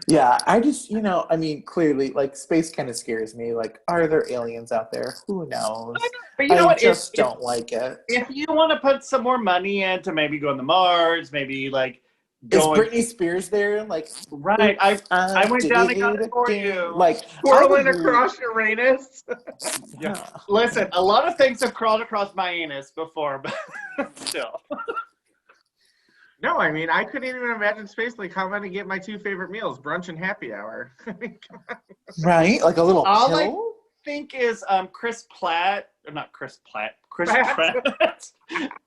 Yeah, I just, I mean, clearly, like, space kind of scares me. Like, are there aliens out there? Who knows?
But you know what?
I just don't like it.
If you want to put some more money in to maybe go on the Mars, maybe, like,
Is Britney Spears there? Like,
right. I went down and got it for you.
Like,
Whirling across Uranus.
Yeah.
Listen, a lot of things have crawled across my anus before, but still.
No, I mean, I couldn't even imagine space. Like, how am I going to get my two favorite meals? Brunch and happy hour. I mean, come on.
Right? Like a little
All
pill?
I think is Chris Pratt.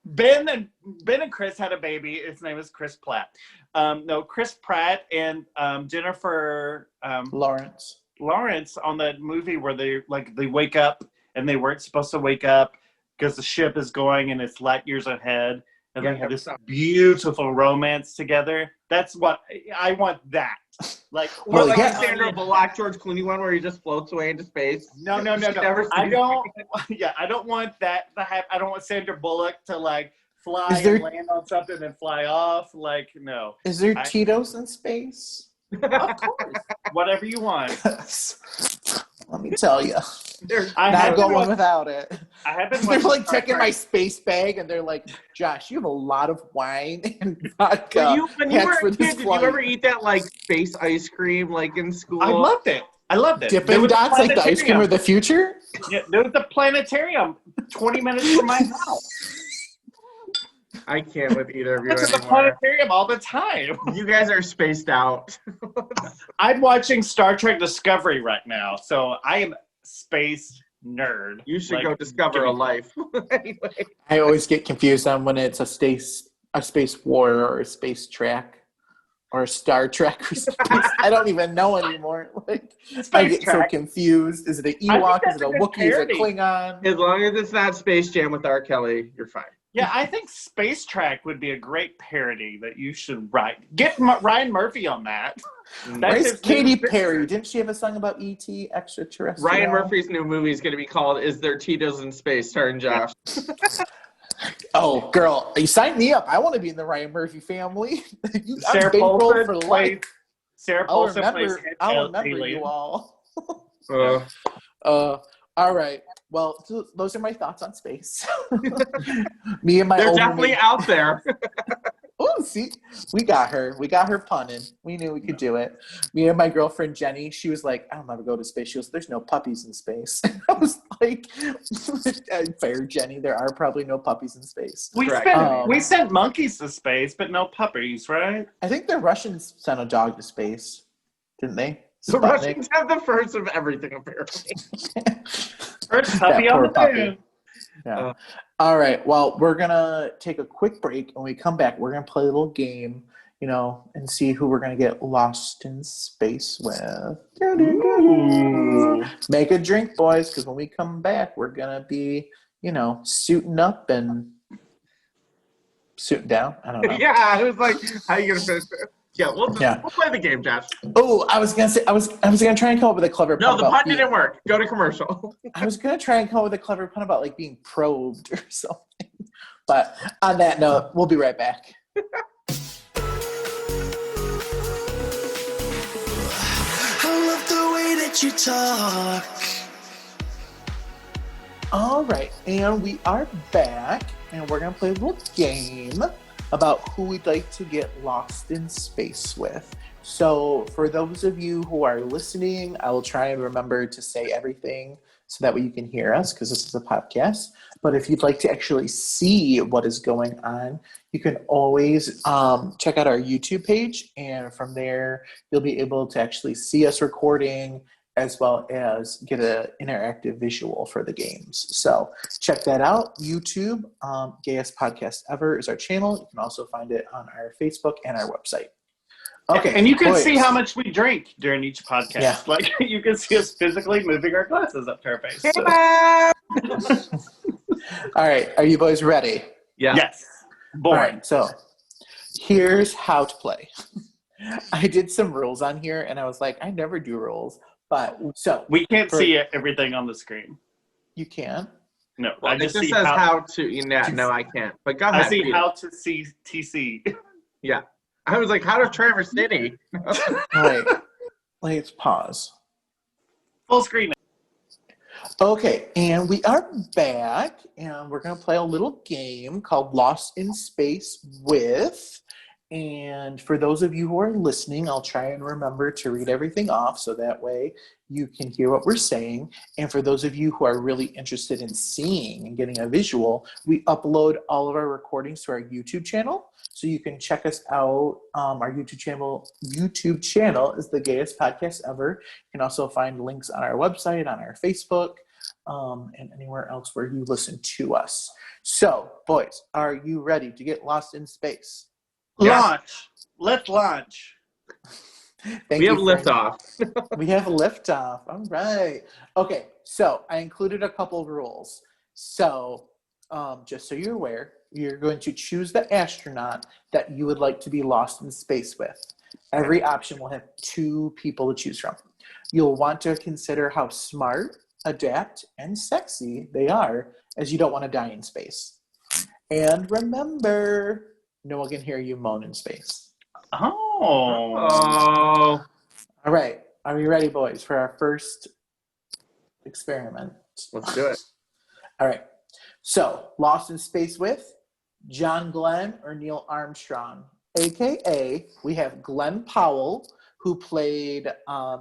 Ben and Chris had a baby. His name is Chris Pratt. No, Chris Pratt and Jennifer
Lawrence
on that movie where they wake up and they weren't supposed to wake up because the ship is going and it's light years ahead. And they have this beautiful romance together. That's what I want. That
or like Sandra Bullock, George Clooney one where he just floats away into space.
No. I don't. Yeah, I don't want that to happen. I don't want Sandra Bullock to fly and land on something and fly off. Like, no.
Is there Tito's in space?
Of course. Whatever you want.
Let me tell you.
Not
going without it.
I have been
They're checking my space bag and they're like, Josh, you have a lot of wine and vodka.
When you were a kid, did you ever eat that space ice cream in school?
I loved it.
Dippin' Dots, like the ice cream of the future?
Yeah, there was a planetarium 20 minutes from my house.
I can't with either of you
anymore. The planetarium all the time.
You guys are spaced out.
I'm watching Star Trek Discovery right now, so I am space nerd.
You should go discover a life.
Anyway. I always get confused on when it's a space war or a space track or a Star Trek or space. I don't even know anymore. I get so confused. Is it an Ewok? Is it a Wookiee? Is it a Klingon?
As long as it's not Space Jam with R. Kelly, you're fine.
Yeah, I think Space Track would be a great parody that you should write. Get Ryan Murphy on that.
Where's Katy Perry? Didn't she have a song about E.T. extraterrestrial?
Ryan Murphy's new movie is going to be called "Is There Tito's in Space?" starring Josh.
Oh, girl, you signed me up. I want to be in the Ryan Murphy family.
Sarah Paulson for life. Sarah Paulson
I'll remember you all. All right. Well, those are my thoughts on space. Me and my
They're definitely out there.
Oh, see, we got her. We got her punning. We knew we could do it. Me and my girlfriend, Jenny, she was like, I'll never go to space. She goes, there's no puppies in space. I was like, fair, Jenny. There are probably no puppies in space.
We sent monkeys to space, but no puppies, right?
I think the Russians sent a dog to space, didn't they?
The Russians have the first of everything, apparently.
First puppy on the moon.
Yeah. All right. Well, we're going to take a quick break. When we come back, we're going to play a little game, and see who we're going to get lost in space with. Ooh. Make a drink, boys, because when we come back, we're going to be, suiting up and suiting down. I don't know.
Yeah, I was like, how are you going to finish it? Yeah, we'll play the game, Josh.
Oh, I was gonna try and come up with a clever pun.
No, the pun didn't work. Go to commercial.
I was gonna try and come up with a clever pun about being probed or something. But on that note, we'll be right back.
that you talk.
All right, and we are back, and we're gonna play a little game about who we'd like to get lost in space with. So for those of you who are listening, I will try and remember to say everything so that way you can hear us, because this is a podcast. But if you'd like to actually see what is going on, you can always check out our YouTube page, and from there you'll be able to actually see us recording as well as get an interactive visual for the games. So check that out. YouTube, Gayest Podcast Ever is our channel. You can also find it on our Facebook and our website. Okay,
and you can
boys.
see how much we drink during each podcast.
Yeah.
Like, you can see us physically moving our glasses up to our face. So.
All right, are you boys ready?
Yeah.
Yes. Born.
All right, so here's how to play. I did some rules on here, and I was like, I never do rules. But so
we can't see everything on the screen.
You can.
No,
well,
I just
see
says
how to. No, I can't. But go ahead.
I see how to see TC.
Yeah, I was like, how to Traverse City.
All right, let's pause.
Full screen.
Okay, and we are back, and we're going to play a little game called Lost in Space with. And for those of you who are listening, I'll try and remember to read everything off so that way you can hear what we're saying. And for those of you who are really interested in seeing and getting a visual, we upload all of our recordings to our YouTube channel. So you can check us out. Our YouTube channel is the Gayest Podcast Ever. You can also find links on our website, on our Facebook, and anywhere else where you listen to us. So, boys, are you ready to get lost in space?
Launch. Let's launch.
We have liftoff.
We have a liftoff. All right. Okay, so I included a couple of rules. So, just so you're aware, you're going to choose the astronaut that you would like to be lost in space with. Every option will have 2 people to choose from. You'll want to consider how smart, adept, and sexy they are, as you don't want to die in space. And remember, no one can hear you moan in space.
Oh.
All right. Are we ready, boys, for our first experiment?
Let's do it.
All right. So, lost in space with John Glenn or Neil Armstrong, a.k.a. we have Glenn Powell, who played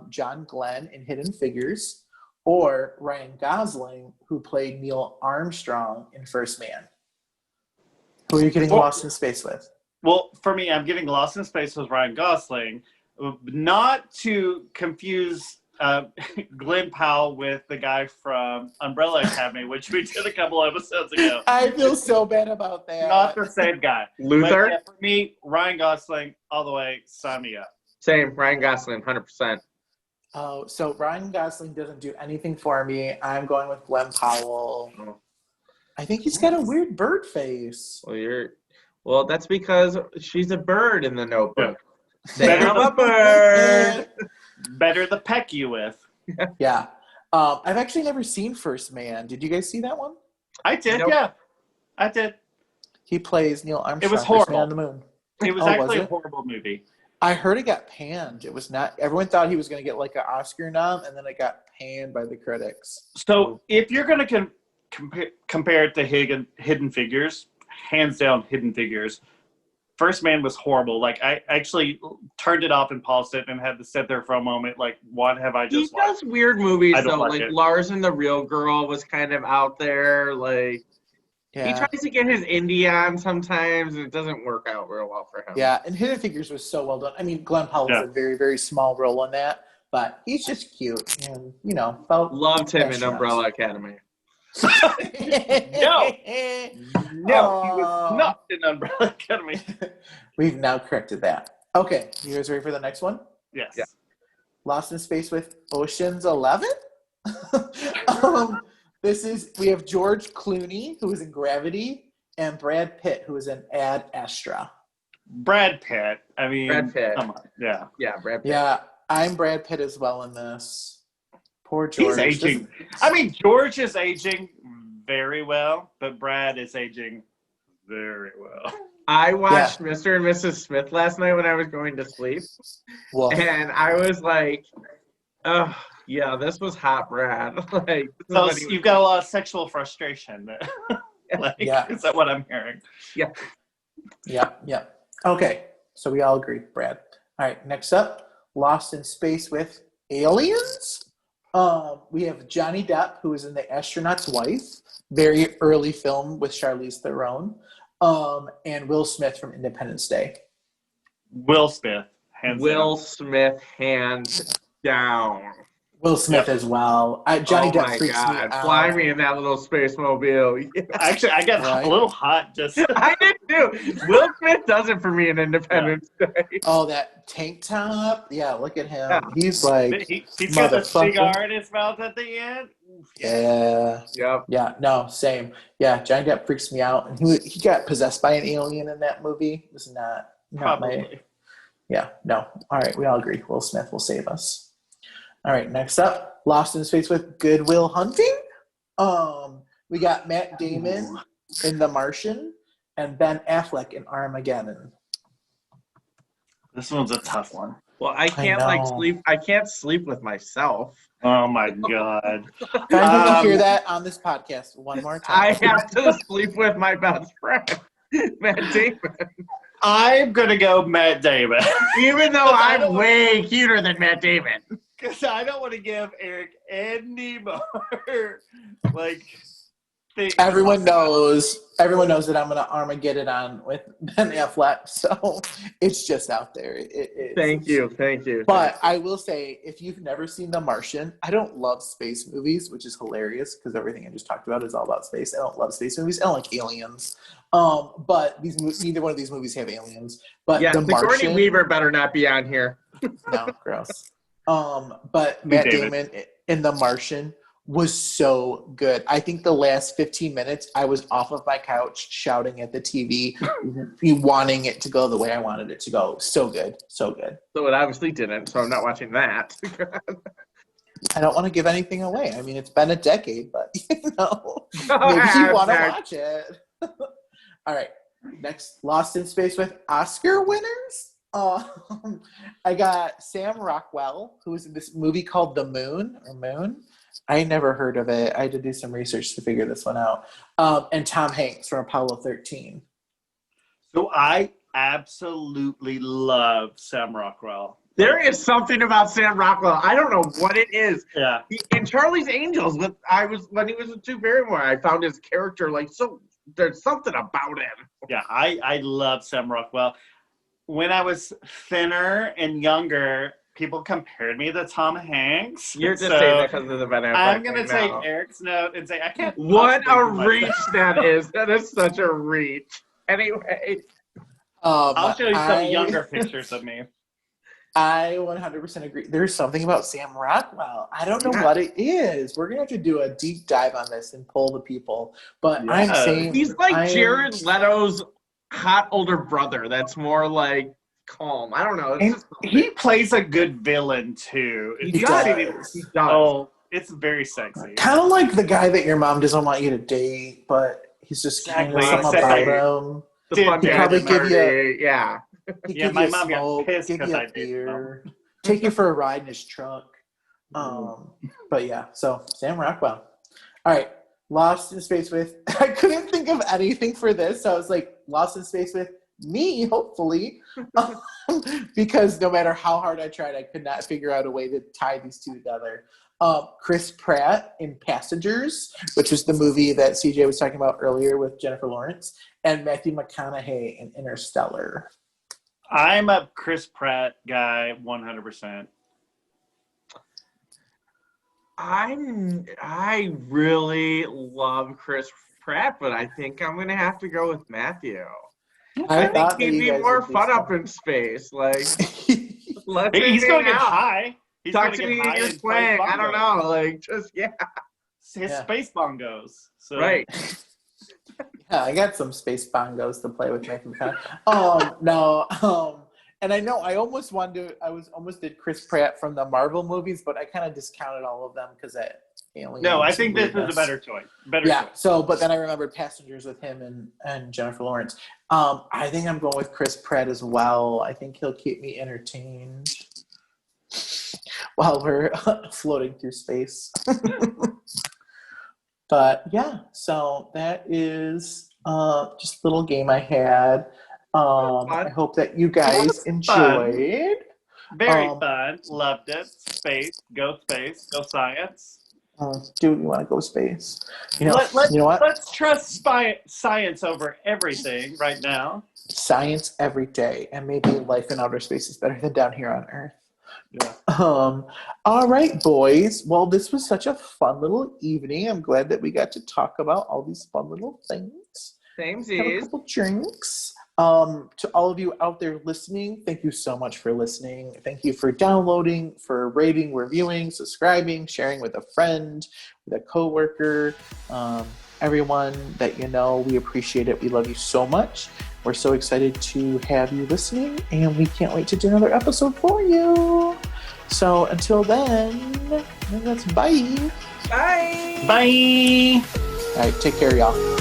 John Glenn in Hidden Figures, or Ryan Gosling, who played Neil Armstrong in First Man. Who are you getting lost in space with?
Well, for me, I'm getting lost in space with Ryan Gosling. Not to confuse Glenn Powell with the guy from Umbrella Academy, which we did a couple episodes ago.
I feel so bad about that.
Not the same guy.
Luther?
But, yeah, for me, Ryan Gosling, all the way, sign me up.
Same, Ryan Gosling, 100%.
Oh, so Ryan Gosling doesn't do anything for me. I'm going with Glenn Powell.
Oh.
I think he's got a weird bird face.
Well, that's because she's a bird in the Notebook.
Better
I'm a bird.
Better the peck you with.
Yeah. I've actually never seen First Man. Did you guys see that one?
I did,
Nope.
yeah. I did.
He plays Neil Armstrong.
It was
First Man
horrible.
on the Moon.
It was actually a horrible movie.
I heard it got panned. It was not. Everyone thought he was going to get like an Oscar nom, and then it got panned by the critics.
So if you're going to compare it to Hidden Figures, hands down Hidden Figures, First Man was horrible. Like, I actually turned it off and paused it and had to sit there for a moment. Like, what have I just watched?
He does weird movies,
I don't
though.
like
Like
it.
Lars and the Real Girl was kind of out there. Like,
Yeah.
he tries to get his indie on sometimes, and it doesn't work out real well for him.
Yeah, and Hidden Figures was so well done. I mean, Glenn Powell was a very, very small role in that, but he's just cute and, felt
Loved him in
astronauts.
Umbrella Academy.
No, he was not in Umbrella Academy.
We've now corrected that. Okay, you guys ready for the next one?
Yes.
Yeah.
Lost in Space with Ocean's 11? We have George Clooney, who is in Gravity, and Brad Pitt, who is in Ad Astra.
Brad Pitt. I mean,
Brad Pitt.
come on. Yeah.
Yeah, Brad Pitt.
Yeah, I'm Brad Pitt as well in this. Poor George.
He's aging. I mean, George is aging very well, but Brad is aging very well.
I watched Mr. and Mrs. Smith last night when I was going to sleep.
Well,
And I was like, Oh, yeah, this was hot, Brad. Like,
So you've got a lot of sexual frustration. Like,
Yeah.
Is that what I'm hearing?
yeah.
Yeah. Okay, so we all agree, Brad. All right, next up, Lost in Space with Aliens. We have Johnny Depp, who is in The Astronaut's Wife, very early film with Charlize Theron, and Will Smith from Independence Day.
Will Smith, hands
down.
Will Smith as well. Johnny Depp freaks me out.
Fly me in that little space mobile. Yeah.
Actually, I got a little hot just.
I did too. Will Smith does it for me in Independence Day.
Oh, that tank top. Yeah, look at him.
Yeah.
He's like,
he's got the cigar in his mouth at the end.
Yeah.
Yep.
Yeah. No, same. Yeah, Johnny Depp freaks me out, and he got possessed by an alien in that movie. It was not
Probably.
my. Yeah. No. All right, we all agree. Will Smith will save us. All right, next up, Lost in Space with Good Will Hunting. We got Matt Damon in The Martian and Ben Affleck in Armageddon.
This one's a tough one.
Well, I can't sleep. I can't sleep with myself.
Oh my god!
Can I hear that on this podcast one more time?
I have to sleep with my best friend, Matt Damon.
I'm gonna go Matt Damon,
even though I'm way cuter than Matt Damon.
Because I don't want to give Eric any more things.
Everyone knows that I'm gonna Armageddon on with Ben Affleck, so it's just out there.
Thank you.
But I will say, if you've never seen The Martian, I don't love space movies, which is hilarious because everything I just talked about is all about space. I don't love space movies. I don't like aliens. But neither one of these movies have aliens. But
yeah,
The Martian,
Sigourney Weaver better not be on here.
No, gross. But Matt Damon in The Martian was so good. I think the last 15 minutes, I was off of my couch shouting at the TV, wanting it to go the way I wanted it to go. So good. So good.
So it obviously didn't, so I'm not watching that.
I don't want to give anything away. I mean, it's been a decade, but, maybe you want to watch it. All right. Next, Lost in Space with Oscar winners. I got Sam Rockwell, who was in this movie called The Moon. I never heard of it. I had to do some research to figure this one out. And Tom Hanks from Apollo 13.
So I absolutely love Sam Rockwell.
There is something about Sam Rockwell. I don't know what it is.
Yeah.
In Charlie's Angels, when he was with Drew Barrymore, I found his character there's something about him.
Yeah, I love Sam Rockwell. When I was thinner and younger, people compared me to Tom Hanks.
You're just saying that because of the Ben Affleck.
I'm going to take Eric's note and say, I can't.
What a reach that is. That is such a reach. Anyway.
I'll show you some younger pictures of me.
I 100% agree. There's something about Sam Rockwell. I don't know what it is. We're going to have to do a deep dive on this and pull the people. But I'm saying.
He's like Jared Leto's hot older brother that's more like calm. I don't know.
He plays a good villain too.
He does.
Oh, it's very sexy.
Kind of like the guy that your mom doesn't want you to date, but he's just kind of something about him.
The fun
probably give you,
yeah.
Yeah, my mom got pissed because I
did. Take you for a ride in his truck. But yeah, so Sam Rockwell. All right, Lost in Space with. I couldn't think of anything for this, so I was like, Lost in Space with me, hopefully, because no matter how hard I tried, I could not figure out a way to tie these two together. Chris Pratt in Passengers, which was the movie that CJ was talking about earlier with Jennifer Lawrence, and Matthew McConaughey in Interstellar.
I'm a Chris Pratt guy, 100%.
I really love Chris Pratt, but I think I'm gonna have to go with Matthew. I think he'd be more fun up in space. Like,
he's gonna get high. He's
Talk to me in your slang. I don't know. Like, just
his space bongos. So.
Right.
Yeah, I got some space bongos to play with Matthew McConaughey. And I know I almost did Chris Pratt from the Marvel movies, but I kind of discounted all of them because that alien.
No, I think this is a better choice. Choice.
So, but then I remembered Passengers with him and Jennifer Lawrence. I think I'm going with Chris Pratt as well. I think he'll keep me entertained. while we're floating through space. But yeah, so that is just a little game I had. I hope that you guys enjoyed.
Very fun. Loved it. Space. Go science.
Do you want to go space? You know what?
Let's trust science over everything right now.
Science every day, and maybe life in outer space is better than down here on Earth.
Yeah.
All right, boys. Well, this was such a fun little evening. I'm glad that we got to talk about all these fun little things. Have a couple drinks. To all of you out there listening, thank you so much for listening. Thank you for downloading, for rating, reviewing, subscribing, sharing with a friend, with a coworker, everyone that you know. We appreciate it. We love you so much. We're so excited to have you listening, and we can't wait to do another episode for you. So until then, that's bye.
Bye.
Bye.
All right, take care, y'all.